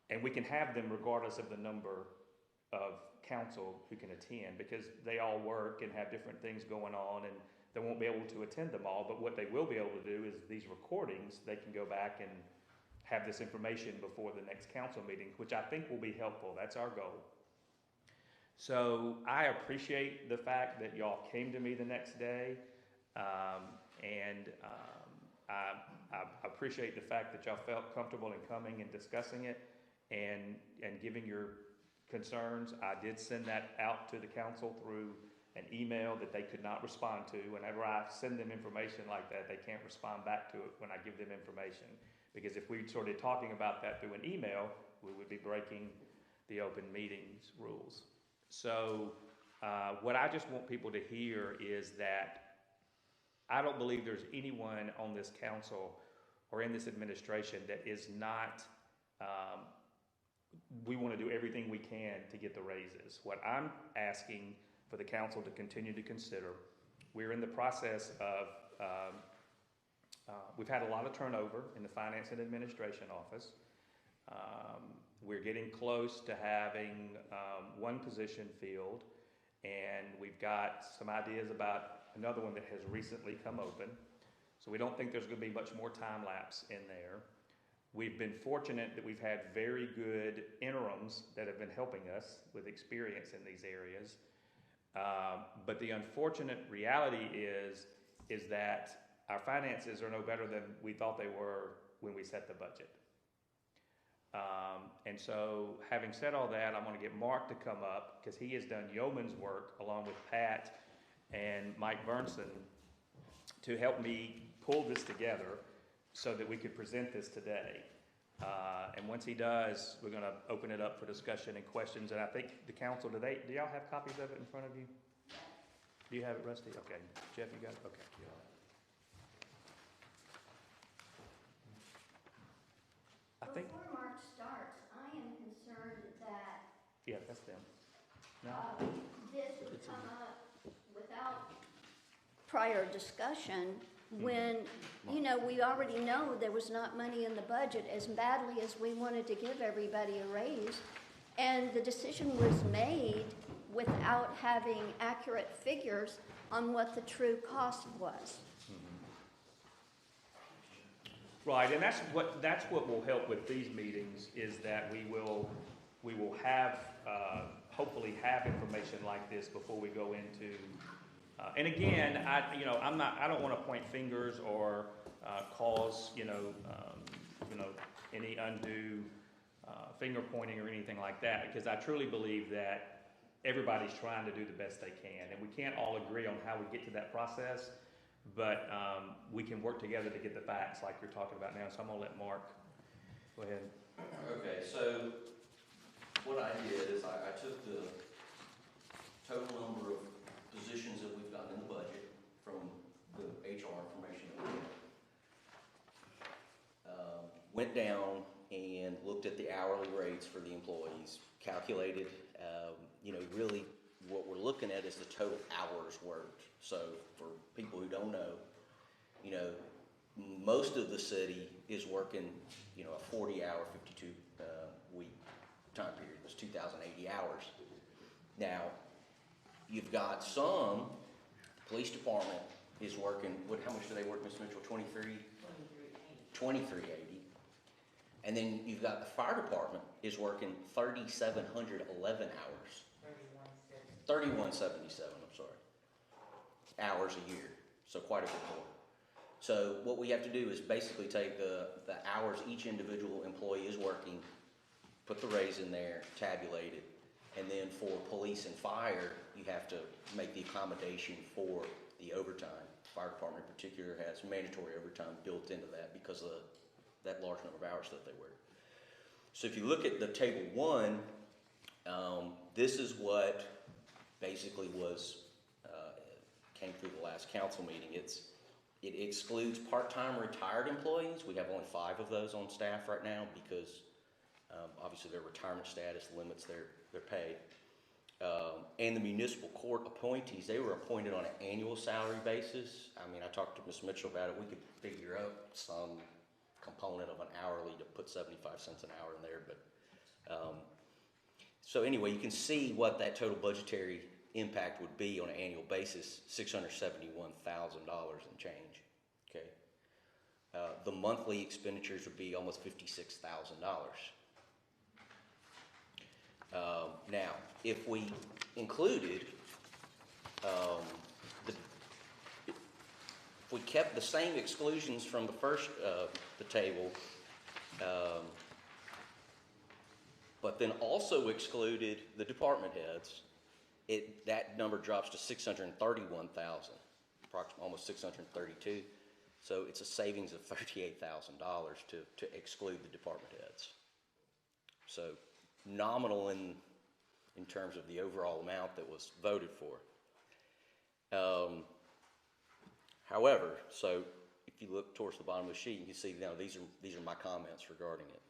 And we can have them regardless of the number of council who can attend, because they all work and have different things going on, and they won't be able to attend them all. But what they will be able to do is these recordings, they can go back and have this information before the next council meeting, which I think will be helpful. That's our goal. So I appreciate the fact that y'all came to me the next day, and I appreciate the fact that y'all felt comfortable in coming and discussing it and giving your concerns. I did send that out to the council through an email that they could not respond to. Whenever I send them information like that, they can't respond back to it when I give them information. Because if we started talking about that through an email, we would be breaking the open meetings rules. So what I just want people to hear is that I don't believe there's anyone on this council or in this administration that is not, we want to do everything we can to get the raises. What I'm asking for the council to continue to consider, we're in the process of, we've had a lot of turnover in the finance and administration office. We're getting close to having one position filled, and we've got some ideas about another one that has recently come open. So we don't think there's going to be much more time lapse in there. We've been fortunate that we've had very good interims that have been helping us with experience in these areas. But the unfortunate reality is that our finances are no better than we thought they were when we set the budget. And so having said all that, I'm going to get Mark to come up, because he has done yeoman's work along with Pat and Mike Burnson to help me pull this together so that we could present this today. And once he does, we're going to open it up for discussion and questions. And I think the council, do y'all have copies of it in front of you? Do you have it, Rusty? Okay. Jeff, you got it? Okay. I think, Before March starts, I am concerned that yeah, that's them. No? this would come up without prior discussion when, you know, we already know there was not money in the budget as badly as we wanted to give everybody a raise. And the decision was made without having accurate figures on what the true cost was. Right, and that's what will help with these meetings, is that we will have, hopefully have information like this before we go into, and again, I don't want to point fingers or cause, any undue finger pointing or anything like that, because I truly believe that everybody's trying to do the best they can, and we can't all agree on how we get to that process. But we can work together to get the facts like you're talking about now. So I'm going to let Mark go ahead. Okay, so what I did is I took the total number of positions that we've gotten in the budget from the HR information that we have. Went down and looked at the hourly rates for the employees, calculated, really what we're looking at is the total hours worked. So for people who don't know, most of the city is working, a 40-hour, 52-week time period. It's 2,080 hours. Now, you've got some, the police department is working, how much do they work, Ms. Mitchell, 2380. And then you've got the fire department is working 3,711 hours. 3177, I'm sorry, hours a year, so quite a bit more. So what we have to do is basically take the hours each individual employee is working, put the raise in there, tabulate it, and then for police and fire, you have to make the accommodation for the overtime. Fire department in particular has mandatory overtime built into that because of that large number of hours that they work. So if you look at the table 1, this is what basically was came through the last council meeting. It excludes part-time retired employees. We have only 5 of those on staff right now because obviously their retirement status limits their pay. And the municipal court appointees, they were appointed on an annual salary basis. I mean, I talked to Ms. Mitchell about it. We could figure out some component of an hourly to put 75 cents an hour in there. But so anyway, you can see what that total budgetary impact would be on an annual basis, $671,000 and change, okay? The monthly expenditures would be almost $56,000. Now, if we included, if we kept the same exclusions from the first, the table, but then also excluded the department heads, that number drops to 631,000, approximately almost 632. So it's a savings of $38,000 to exclude the department heads. So nominal in terms of the overall amount that was voted for. However, so if you look towards the bottom of the sheet, you can see now these are my comments regarding it.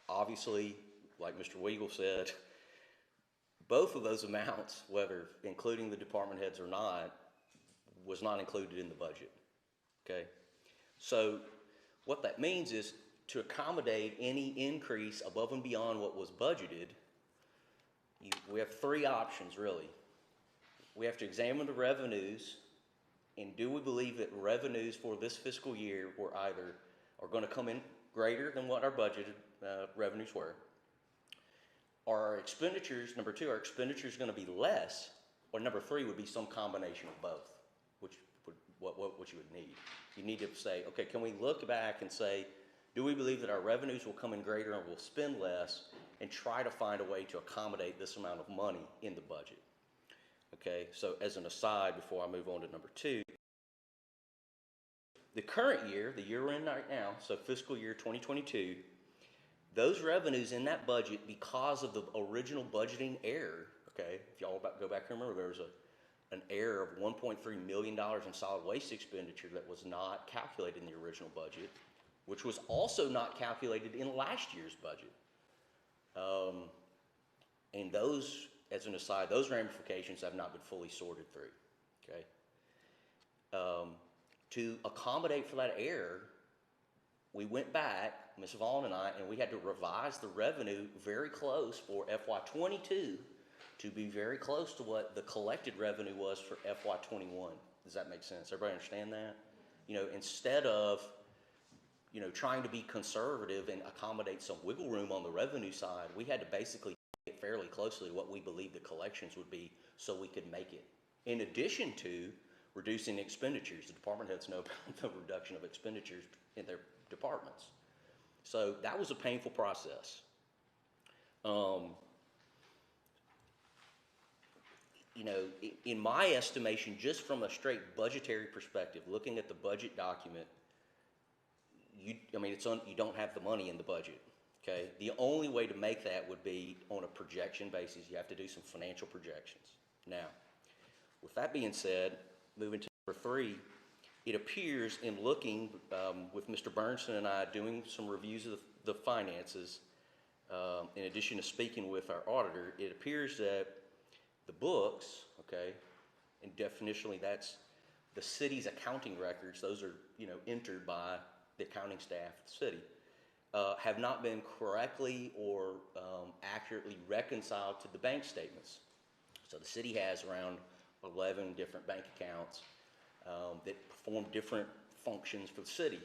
Obviously, like Mr. Weigel said, both of those amounts, whether including the department heads or not, was not included in the budget, okay? So what that means is to accommodate any increase above and beyond what was budgeted, we have 3 options really. We have to examine the revenues, and do we believe that revenues for this fiscal year are going to come in greater than what our budgeted revenues were? Are our expenditures, number 2, are expenditures going to be less? Or number 3 would be some combination of both, what you would need. You need to say, okay, can we look back and say, do we believe that our revenues will come in greater and we'll spend less, and try to find a way to accommodate this amount of money in the budget? Okay, so as an aside, before I move on to number 2, the current year, the year we're in right now, so fiscal year 2022, those revenues in that budget, because of the original budgeting error, okay, if y'all go back and remember, there was an error of $1.3 million in solid waste expenditure that was not calculated in the original budget, which was also not calculated in last year's budget. And those, as an aside, those ramifications have not been fully sorted through, okay? To accommodate for that error, we went back, Ms. Vaughn and I, and we had to revise the revenue very close for FY22 to be very close to what the collected revenue was for FY21. Does that make sense? Everybody understand that? You know, instead of, you know, trying to be conservative and accommodate some wiggle room on the revenue side, we had to basically get fairly closely to what we believed the collections would be so we could make it. In addition to reducing expenditures, the department heads know about the reduction of expenditures in their departments. So that was a painful process. You know, in my estimation, just from a straight budgetary perspective, looking at the budget document, you don't have the money in the budget, okay? The only way to make that would be on a projection basis. You have to do some financial projections. Now, with that being said, moving to number 3, it appears in looking with Mr. Bernstein and I doing some reviews of the finances, in addition to speaking with our auditor, it appears that the books, okay, and definitionally that's the city's accounting records, those are, you know, entered by the accounting staff of the city, have not been correctly or accurately reconciled to the bank statements. So the city has around 11 different bank accounts that perform different functions for the city.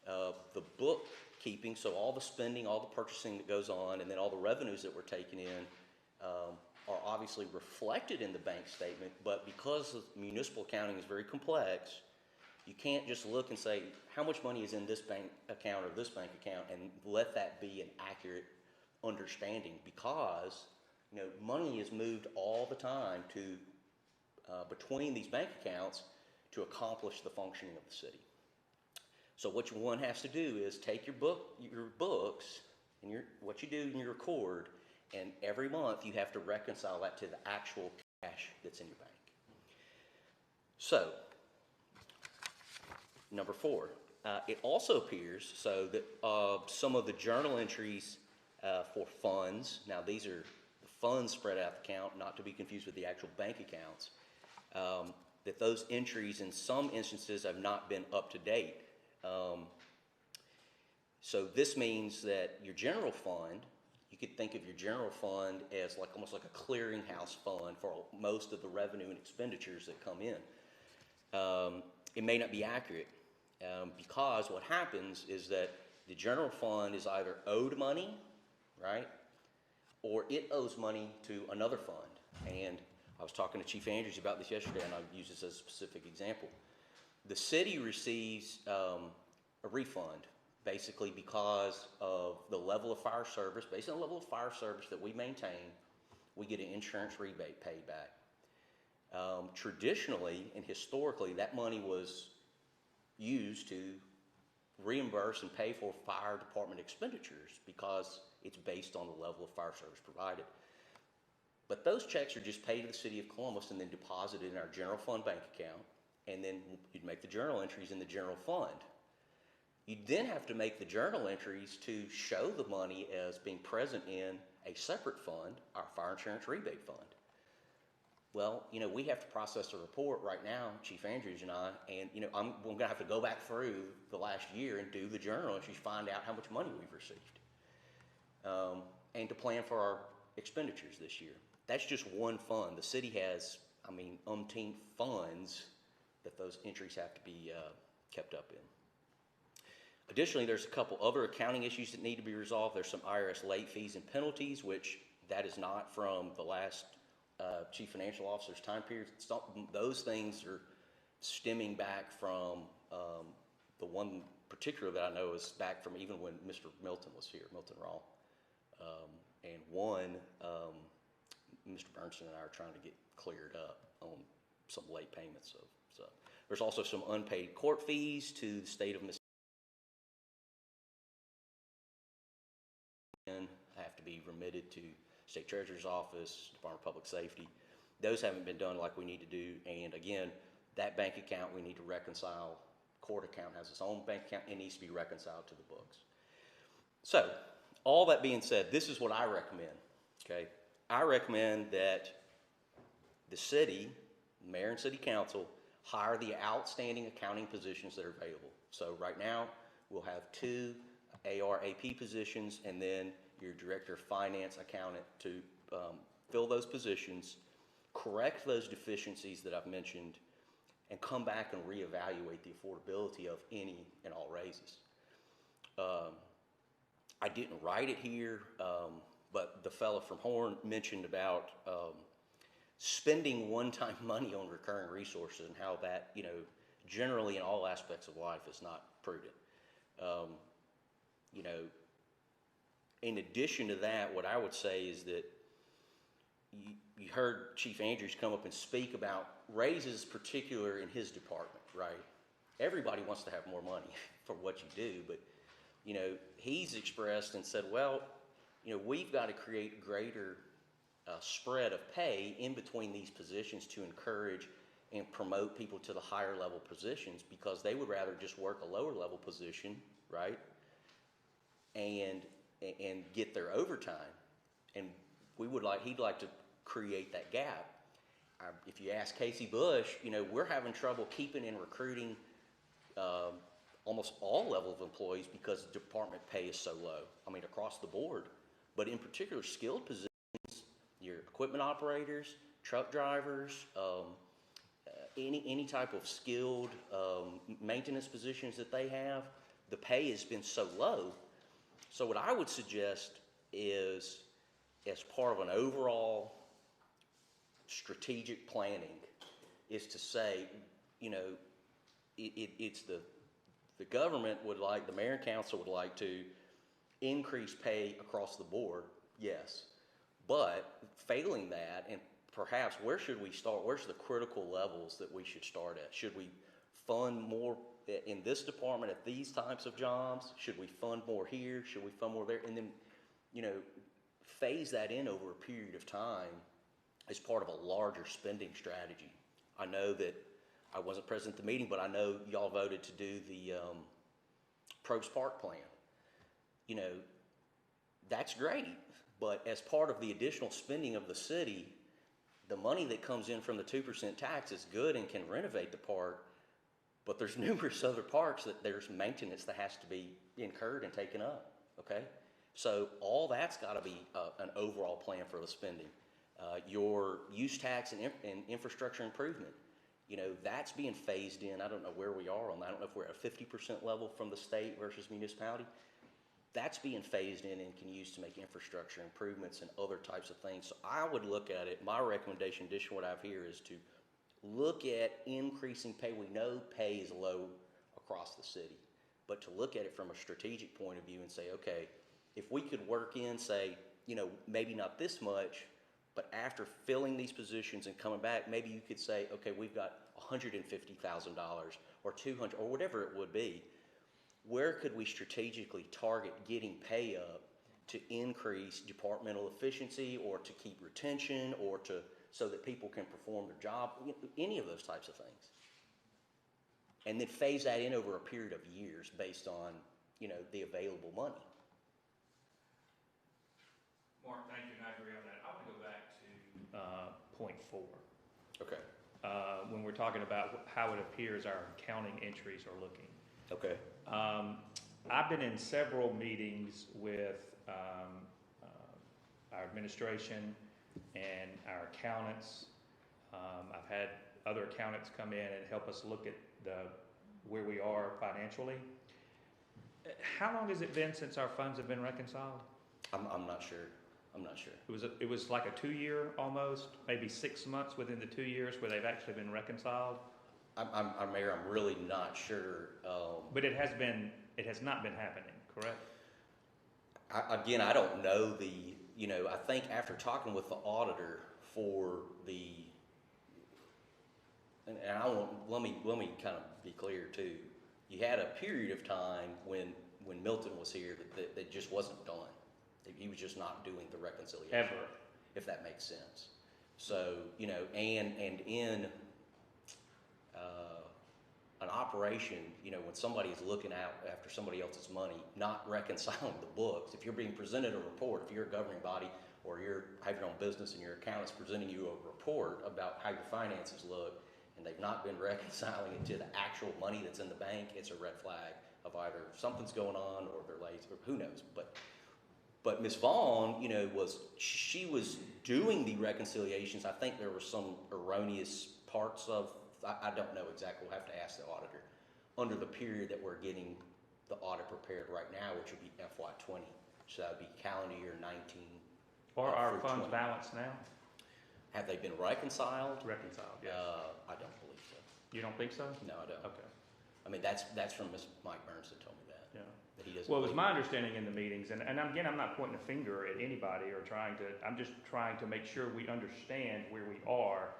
The bookkeeping, so all the spending, all the purchasing that goes on, and then all the revenues that we're taking in are obviously reflected in the bank statement, but because municipal accounting is very complex, you can't just look and say, how much money is in this bank account or this bank account, and let that be an accurate understanding, because, you know, money is moved all the time to between these bank accounts to accomplish the functioning of the city. So what one has to do is take your books, and what you do and you record, and every month you have to reconcile that to the actual cash that's in your bank. So, number 4, it also appears so that some of the journal entries for funds, now these are the funds spread out the account, not to be confused with the actual bank accounts, that those entries in some instances have not been up to date. So this means that your general fund, you could think of your general fund as like almost like a clearinghouse fund for most of the revenue and expenditures that come in. It may not be accurate because what happens is that the general fund is either owed money, right, or it owes money to another fund. And I was talking to Chief Andrews about this yesterday, and I'll use this as a specific example. The city receives a refund basically because of the level of fire service. Based on the level of fire service that we maintain, we get an insurance rebate paid back. Traditionally and historically, that money was used to reimburse and pay for fire department expenditures because it's based on the level of fire service provided. But those checks are just paid to the city of Columbus and then deposited in our general fund bank account, and then you'd make the journal entries in the general fund. You then have to make the journal entries to show the money as being present in a separate fund, our fire insurance rebate fund. Well, we have to process a report right now, Chief Andrews and I, and I'm going to have to go back through the last year and do the journal entries, find out how much money we've received, and to plan for our expenditures this year. That's just one fund. The city has, umpteen funds that those entries have to be kept up in. Additionally, there's a couple other accounting issues that need to be resolved. There's some IRS late fees and penalties, which that is not from the last chief financial officer's time period. Those things are stemming back from the one particular that I know is back from even when Mr. Milton was here, Milton Raw. And one, Mr. Bernstein and I are trying to get cleared up on some late payments of stuff. There's also some unpaid court fees to the state of Mississippi. Have to be remitted to State Treasurer's Office, Department of Public Safety. Those haven't been done like we need to do. And again, that bank account we need to reconcile. Court account has its own bank account. It needs to be reconciled to the books. So, all that being said, this is what I recommend. Okay, I recommend that the city, mayor and city council, hire the outstanding accounting positions that are available. So right now, we'll have 2 AR/AP positions, and then your director of finance accountant to fill those positions, correct those deficiencies that I've mentioned, and come back and reevaluate the affordability of any and all raises. I didn't write it here, but the fellow from Horn mentioned about spending one-time money on recurring resources and how that, generally in all aspects of life is not prudent. In addition to that, what I would say is that you heard Chief Andrews come up and speak about raises, particular in his department, right? Everybody wants to have more money for what you do, but he's expressed and said, well, we've got to create greater spread of pay in between these positions to encourage and promote people to the higher level positions, because they would rather just work a lower level position, right? And get their overtime, and he'd like to create that gap. If you ask Casey Bush, we're having trouble keeping and recruiting almost all level of employees because department pay is so low. Across the board, but in particular skilled positions, your equipment operators, truck drivers, any type of skilled maintenance positions that they have, the pay has been so low. So what I would suggest is, as part of an overall strategic planning, is to say, it's the government would like, the mayor and council would like to increase pay across the board, yes. But failing that, and perhaps where should we start? Where's the critical levels that we should start at? Should we fund more in this department at these types of jobs? Should we fund more here? Should we fund more there? And then, phase that in over a period of time as part of a larger spending strategy. I know that I wasn't present at the meeting, but I know y'all voted to do the Probst Park plan. You know, that's great, but as part of the additional spending of the city, the money that comes in from the 2% tax is good and can renovate the park, but there's numerous other parks that there's maintenance that has to be incurred and taken up, okay? So all that's gotta be an overall plan for the spending. Your use tax and infrastructure improvement, you know, that's being phased in. I don't know where we are on that. I don't know if we're at a 50% level from the state versus municipality. That's being phased in and can use to make infrastructure improvements and other types of things. So I would look at it, my recommendation, addition to what I have here, is to look at increasing pay. We know pay is low across the city, but to look at it from a strategic point of view and say, okay, if we could work in, say, you know, maybe not this much, but after filling these positions and coming back, maybe you could say, okay, we've got $150,000 or $200,000 or whatever it would be. Where could we strategically target getting pay up to increase departmental efficiency or to keep retention or to so that people can perform their job, any of those types of things. And then phase that in over a period of years based on, you know, the available money. Mark, thank you, and I agree on that. I want to go back to point 4. Okay. When we're talking about how it appears our accounting entries are looking. Okay. I've been in several meetings with our administration and our accountants. I've had other accountants come in and help us look at where we are financially. How long has it been since our funds have been reconciled? I'm not sure. I'm not sure. It was like a 2-year almost, maybe 6 months within the 2 years where they've actually been reconciled. Mayor, I'm really not sure. But it has not been happening, correct? Again, I don't know you know, I think after talking with the auditor for and let me kind of be clear too. You had a period of time when Milton was here that just wasn't done. He was just not doing the reconciliation. Ever. If that makes sense. So, you know, and in an operation, you know, when somebody is looking out after somebody else's money, not reconciling the books, if you're being presented a report, if you're a governing body or you have your own business and your accountant's presenting you a report about how your finances look and they've not been reconciling it to the actual money that's in the bank, it's a red flag of either something's going on or they're lazy or who knows. But Ms. Vaughn, you know, she was doing the reconciliations. I think there were some erroneous parts of, I don't know exactly, we'll have to ask the auditor, under the period that we're getting the audit prepared right now, which would be FY20. So that would be calendar year 19. Are our through funds 20. balanced now? Have they been reconciled? Reconciled, yes. I don't believe so. You don't think so? No, I don't. Okay. I mean, that's from Mike Burns that told me that. Yeah. That he doesn't Well, it was believe my understanding in the meetings, and again, I'm not pointing a finger at anybody or I'm just trying to make sure we understand where we are.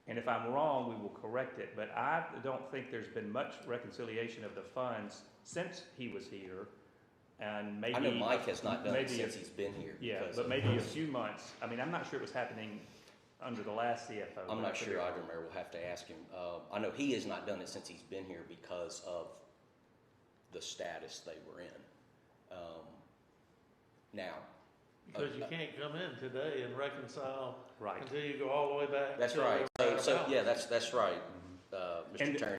And if I'm wrong, we will correct it. But I don't think there's been much reconciliation of the funds since he was here. And maybe. I know Mike has not done it maybe since he's been here. Yeah, because but of- maybe a few months. I mean, I'm not sure it was happening under the last CFO. I'm not sure either, Mayor. We'll have to ask him. I know he has not done it since he's been here because of the status they were in. Now. Because you can't come in today and reconcile Right. until you go all the way back. That's to right. the So balance. yeah, that's right, Mr. And- Attorney.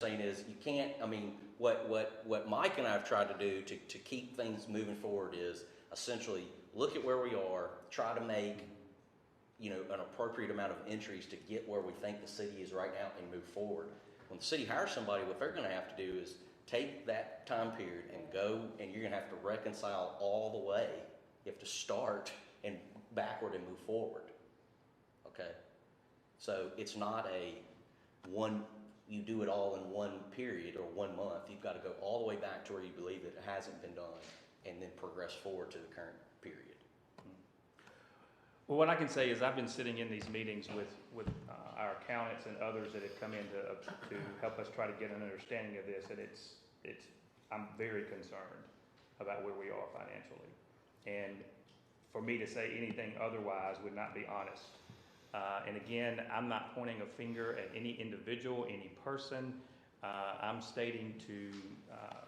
Saying is, you can't, I mean, what Mike and I have tried to do to keep things moving forward is essentially look at where we are, try to make, you know, an appropriate amount of entries to get where we think the city is right now and move forward. When the city hires somebody, what they're gonna have to do is take that time period and go, and you're gonna have to reconcile all the way. You have to start and backward and move forward, okay? So it's not you do it all in one period or 1 month. You've got to go all the way back to where you believe it hasn't been done and then progress forward to the current period. Well, what I can say is I've been sitting in these meetings with our accountants and others that have come in to help us try to get an understanding of this, and I'm very concerned about where we are financially. And for me to say anything otherwise would not be honest. And again, I'm not pointing a finger at any individual, any person. I'm stating to,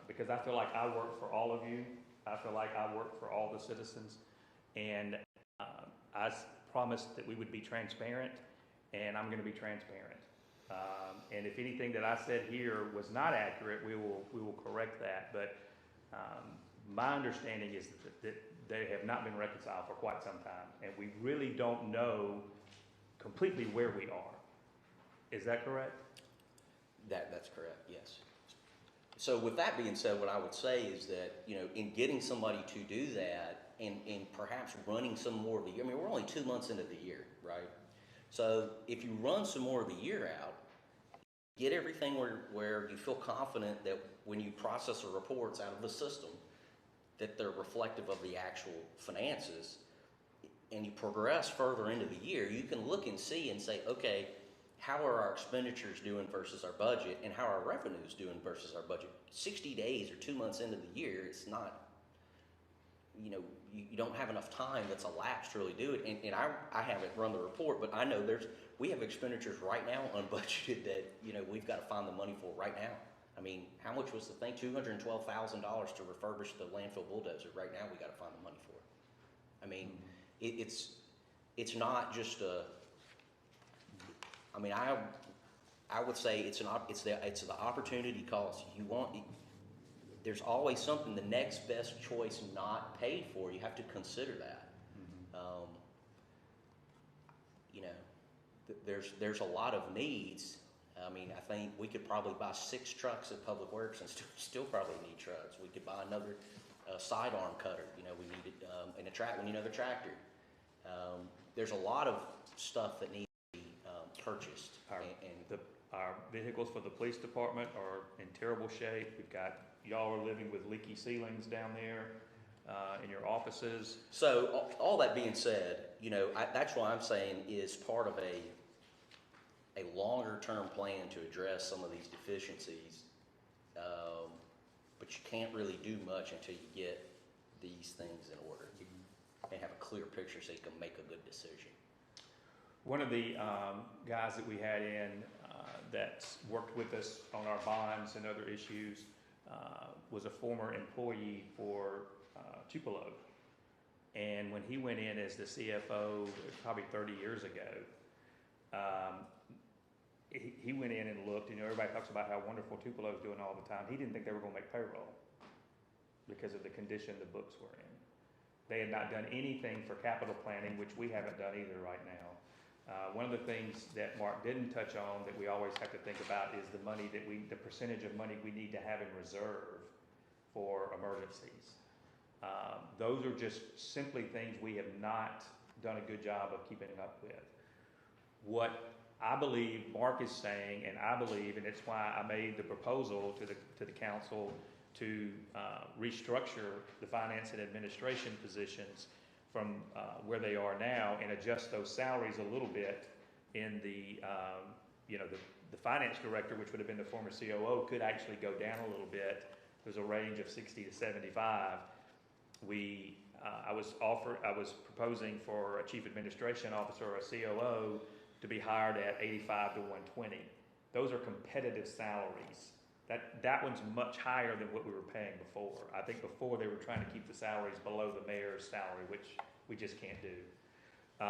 because I feel like I work for all of you. I feel like I work for all the citizens. And promised that we would be transparent, and I'm going to be transparent. And if anything that I said here was not accurate, we will correct that. But my understanding is that they have not been reconciled for quite some time, and we really don't know completely where we are. Is that correct? That's correct, yes. So with that being said, what I would say is that, you know, in getting somebody to do that and perhaps running some more of the year, I mean, we're only 2 months into the year, right? So if you run some more of the year out, get everything where you feel confident that when you process the reports out of the system, that they're reflective of the actual finances, and you progress further into the year, you can look and see and say, okay, how are our expenditures doing versus our budget, and how are our revenues doing versus our budget? 60 days or 2 months into the year, it's not, you know, you don't have enough time that's elapsed to really do it. And I haven't run the report, but I know we have expenditures right now unbudgeted that, you know, we've got to find the money for right now. I mean, how much was the thing? $212,000 to refurbish the landfill bulldozer. Right now, we got to find the money for it. I mean, it's not just a. I mean, I would say it's the opportunity cost. There's always something, the next best choice not paid for. You have to consider that. You know, there's a lot of needs. I mean, I think we could probably buy 6 trucks at Public Works and still probably need trucks. We could buy another sidearm cutter. You know, we needed we need another tractor. There's a lot of stuff that needs to be purchased. Our vehicles for the police department are in terrible shape. We've got, y'all are living with leaky ceilings down there in your offices. So all that being said, you know, that's why I'm saying is part of a longer term plan to address some of these deficiencies. But you can't really do much until you get these things in order and have a clear picture so you can make a good decision. One of the guys that we had in that worked with us on our bonds and other issues was a former employee for Tupelo. And when he went in as the CFO, probably 30 years ago, he went in and looked, you know, everybody talks about how wonderful Tupelo's doing all the time. He didn't think they were going to make payroll because of the condition the books were in. They had not done anything for capital planning, which we haven't done either right now. One of the things that Mark didn't touch on that we always have to think about is the percentage of money we need to have in reserve for emergencies. Those are just simply things we have not done a good job of keeping up with. What I believe Mark is saying, and I believe, and it's why I made the proposal to the council to restructure the finance and administration positions from where they are now and adjust those salaries a little bit in the finance director, which would have been the former COO, could actually go down a little bit. There's a range of 60 to 75. I was proposing for a chief administration officer or a COO to be hired at 85 to 120. Those are competitive salaries. That one's much higher than what we were paying before. I think before they were trying to keep the salaries below the mayor's salary, which we just can't do.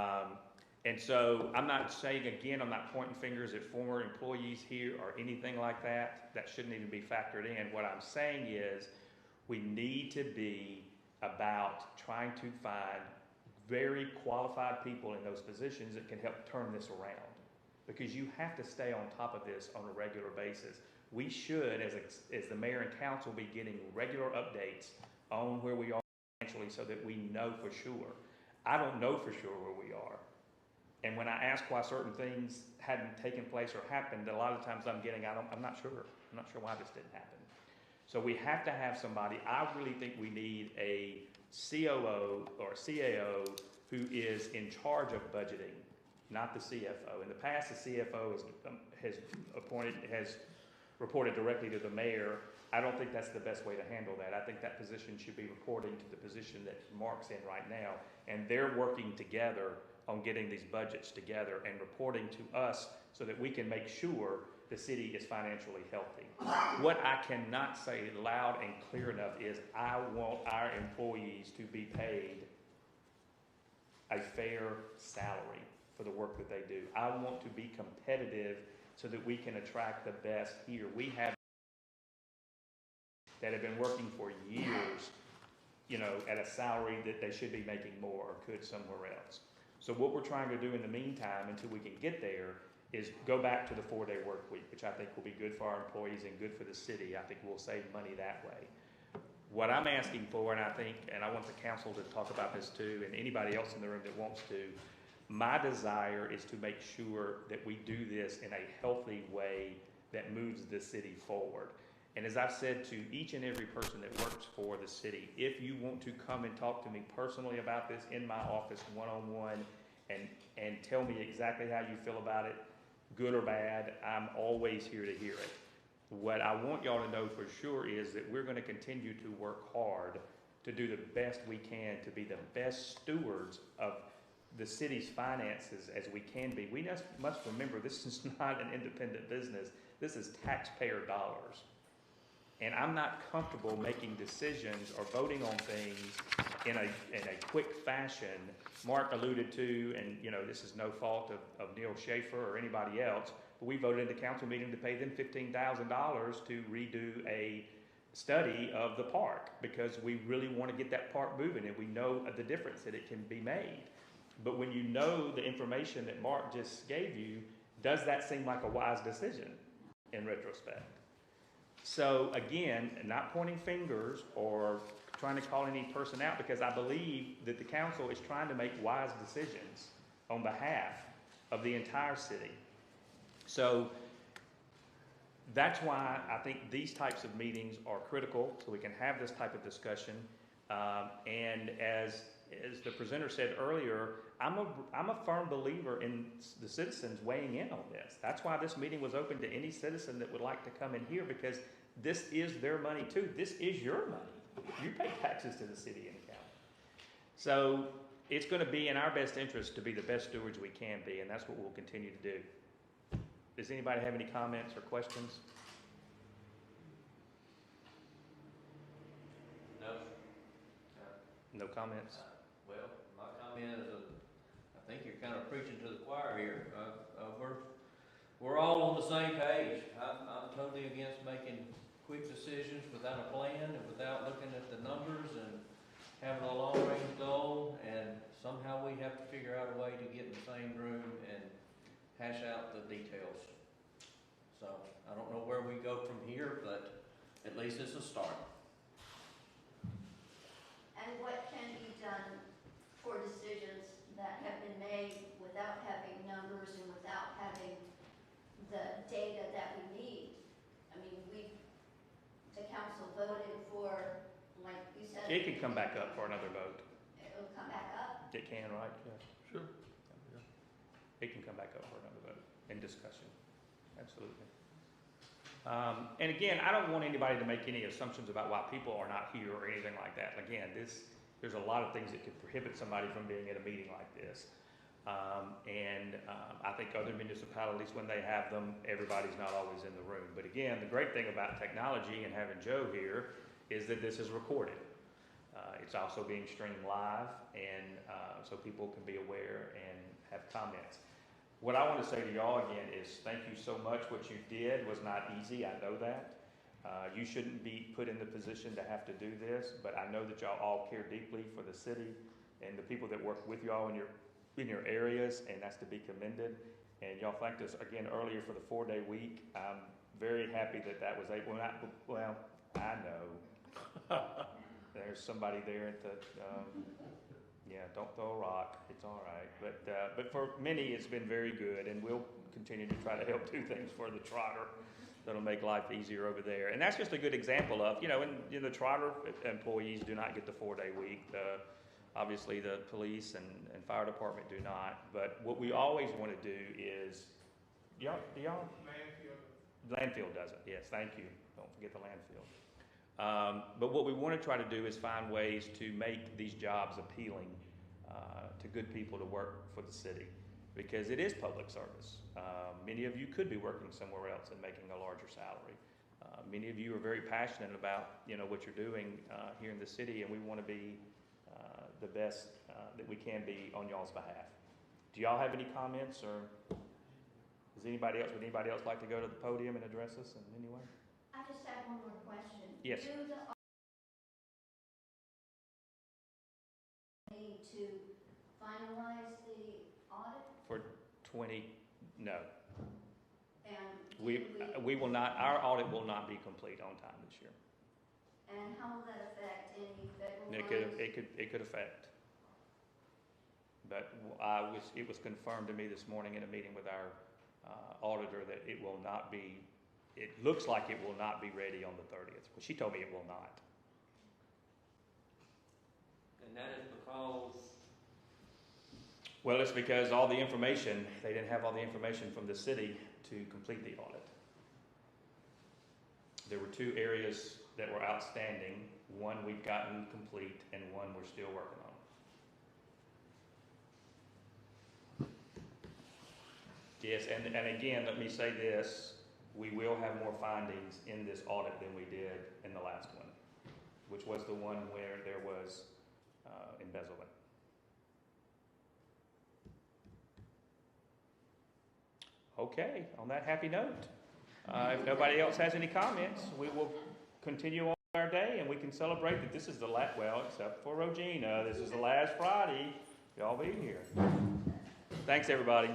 And so I'm not saying, again, I'm not pointing fingers at former employees here or anything like that. That shouldn't even be factored in. What I'm saying is we need to be about trying to find very qualified people in those positions that can help turn this around, because you have to stay on top of this on a regular basis. We should, as the mayor and council, be getting regular updates on where we are financially so that we know for sure. I don't know for sure where we are. And when I ask why certain things hadn't taken place or happened, a lot of times I'm not sure. I'm not sure why this didn't happen. So we have to have somebody. I really think we need a COO or CAO who is in charge of budgeting, not the CFO. In the past, the CFO has reported directly to the mayor, I don't think that's the best way to handle that. I think that position should be reporting to the position that Mark's in right now, and they're working together on getting these budgets together and reporting to us so that we can make sure the city is financially healthy. What I cannot say loud and clear enough is I want our employees to be paid a fair salary for the work that they do. I want to be competitive so that we can attract the best here. We have that have been working for years, you know, at a salary that they should be making more or could somewhere else. So what we're trying to do in the meantime, until we can get there, is go back to the 4-day work week, which I think will be good for our employees and good for the city. I think we'll save money that way. What I'm asking for, and I want the council to talk about this too, and anybody else in the room that wants to, my desire is to make sure that we do this in a healthy way that moves the city forward. And as I've said to each and every person that works for the city, if you want to come and talk to me personally about this in my office one-on-one and tell me exactly how you feel about it, good or bad, I'm always here to hear it. What I want y'all to know for sure is that we're going to continue to work hard to do the best we can to be the best stewards of the city's finances as we can be. We must remember this is not an independent business. This is taxpayer dollars. And I'm not comfortable making decisions or voting on things in a quick fashion. Mark alluded to, and you know, this is no fault of Neil Schaefer or anybody else, but we voted in the council meeting to pay them $15,000 to redo a study of the park because we really want to get that park moving and we know the difference that it can be made. But when you know the information that Mark just gave you, does that seem like a wise decision in retrospect? So again, not pointing fingers or trying to call any person out, because I believe that the council is trying to make wise decisions on behalf of the entire city. So that's why I think these types of meetings are critical, so we can have this type of discussion. And as the presenter said earlier, I'm a firm believer in the citizens weighing in on this. That's why this meeting was open to any citizen that would like to come in here, because this is their money too. This is your money. You pay taxes to the city and the county. So it's going to be in our best interest to be the best stewards we can be, and that's what we'll continue to do. Does anybody have any comments or questions? No. No comments? Well, my comment is, I think you're kind of preaching to the choir here. We're all on the same page. I'm totally against making quick decisions without a plan and without looking at the numbers and having a long-range goal. And somehow we have to figure out a way to get in the same room and hash out the details. So I don't know where we go from here, but at least it's a start. And what can be done for decisions that have been made without having numbers and without having the data that we need? I mean, the council voted for, like you said. It can come back up for another vote. It'll come back up? It can, right? Yeah. Sure. It can come back up for another vote and discussion. Absolutely. And again, I don't want anybody to make any assumptions about why people are not here or anything like that. Again, there's a lot of things that could prohibit somebody from being at a meeting like this. I think other municipalities, when they have them, everybody's not always in the room. But again, the great thing about technology and having Joe here is that this is recorded. It's also being streamed live, and so people can be aware and have comments. What I want to say to y'all again is thank you so much. What you did was not easy, I know that. You shouldn't be put in the position to have to do this, but I know that y'all all care deeply for the city and the people that work with y'all in your areas, and that's to be commended. And y'all thanked us again earlier for the 4-day week. I'm very happy that was able. Well, I know there's somebody there at the. Yeah, don't throw a rock. It's all right. But for many, it's been very good, and we'll continue to try to help do things for the Trotter that'll make life easier over there. And that's just a good example of, the Trotter employees do not get the 4-day week. Obviously, the police and fire department do not. But what we always want to do is, do y'all? Landfill doesn't. Yes, thank you. Don't forget the landfill. But what we want to try to do is find ways to make these jobs appealing to good people to work for the city, because it is public service. Many of you could be working somewhere else and making a larger salary. Many of you are very passionate about, what you're doing here in the city, and we want to be the best that we can be on y'all's behalf. Do y'all have any comments, or would anybody else like to go to the podium and address us in any way? I just have one more question. Yes. Do the need to finalize the audit? For 20, no. And We will not, our audit will not be complete on time this year. and how will that affect any federal It funds? could affect. But it was confirmed to me this morning in a meeting with our auditor that it will not be, it looks like it will not be ready on the 30th. But she told me it will not. And that is because, Well, it's because all the information, they didn't have all the information from the city to complete the audit. There were 2 areas that were outstanding. One we've gotten complete, and one we're still working on. Yes, and again, let me say this, we will have more findings in this audit than we did in the last one, which was the one where there was embezzlement. Okay, on that happy note, if nobody else has any comments, we will continue on our day, and we can celebrate that this is the last, well, except for Regina, this is the last Friday. Y'all be here. Thanks, everybody.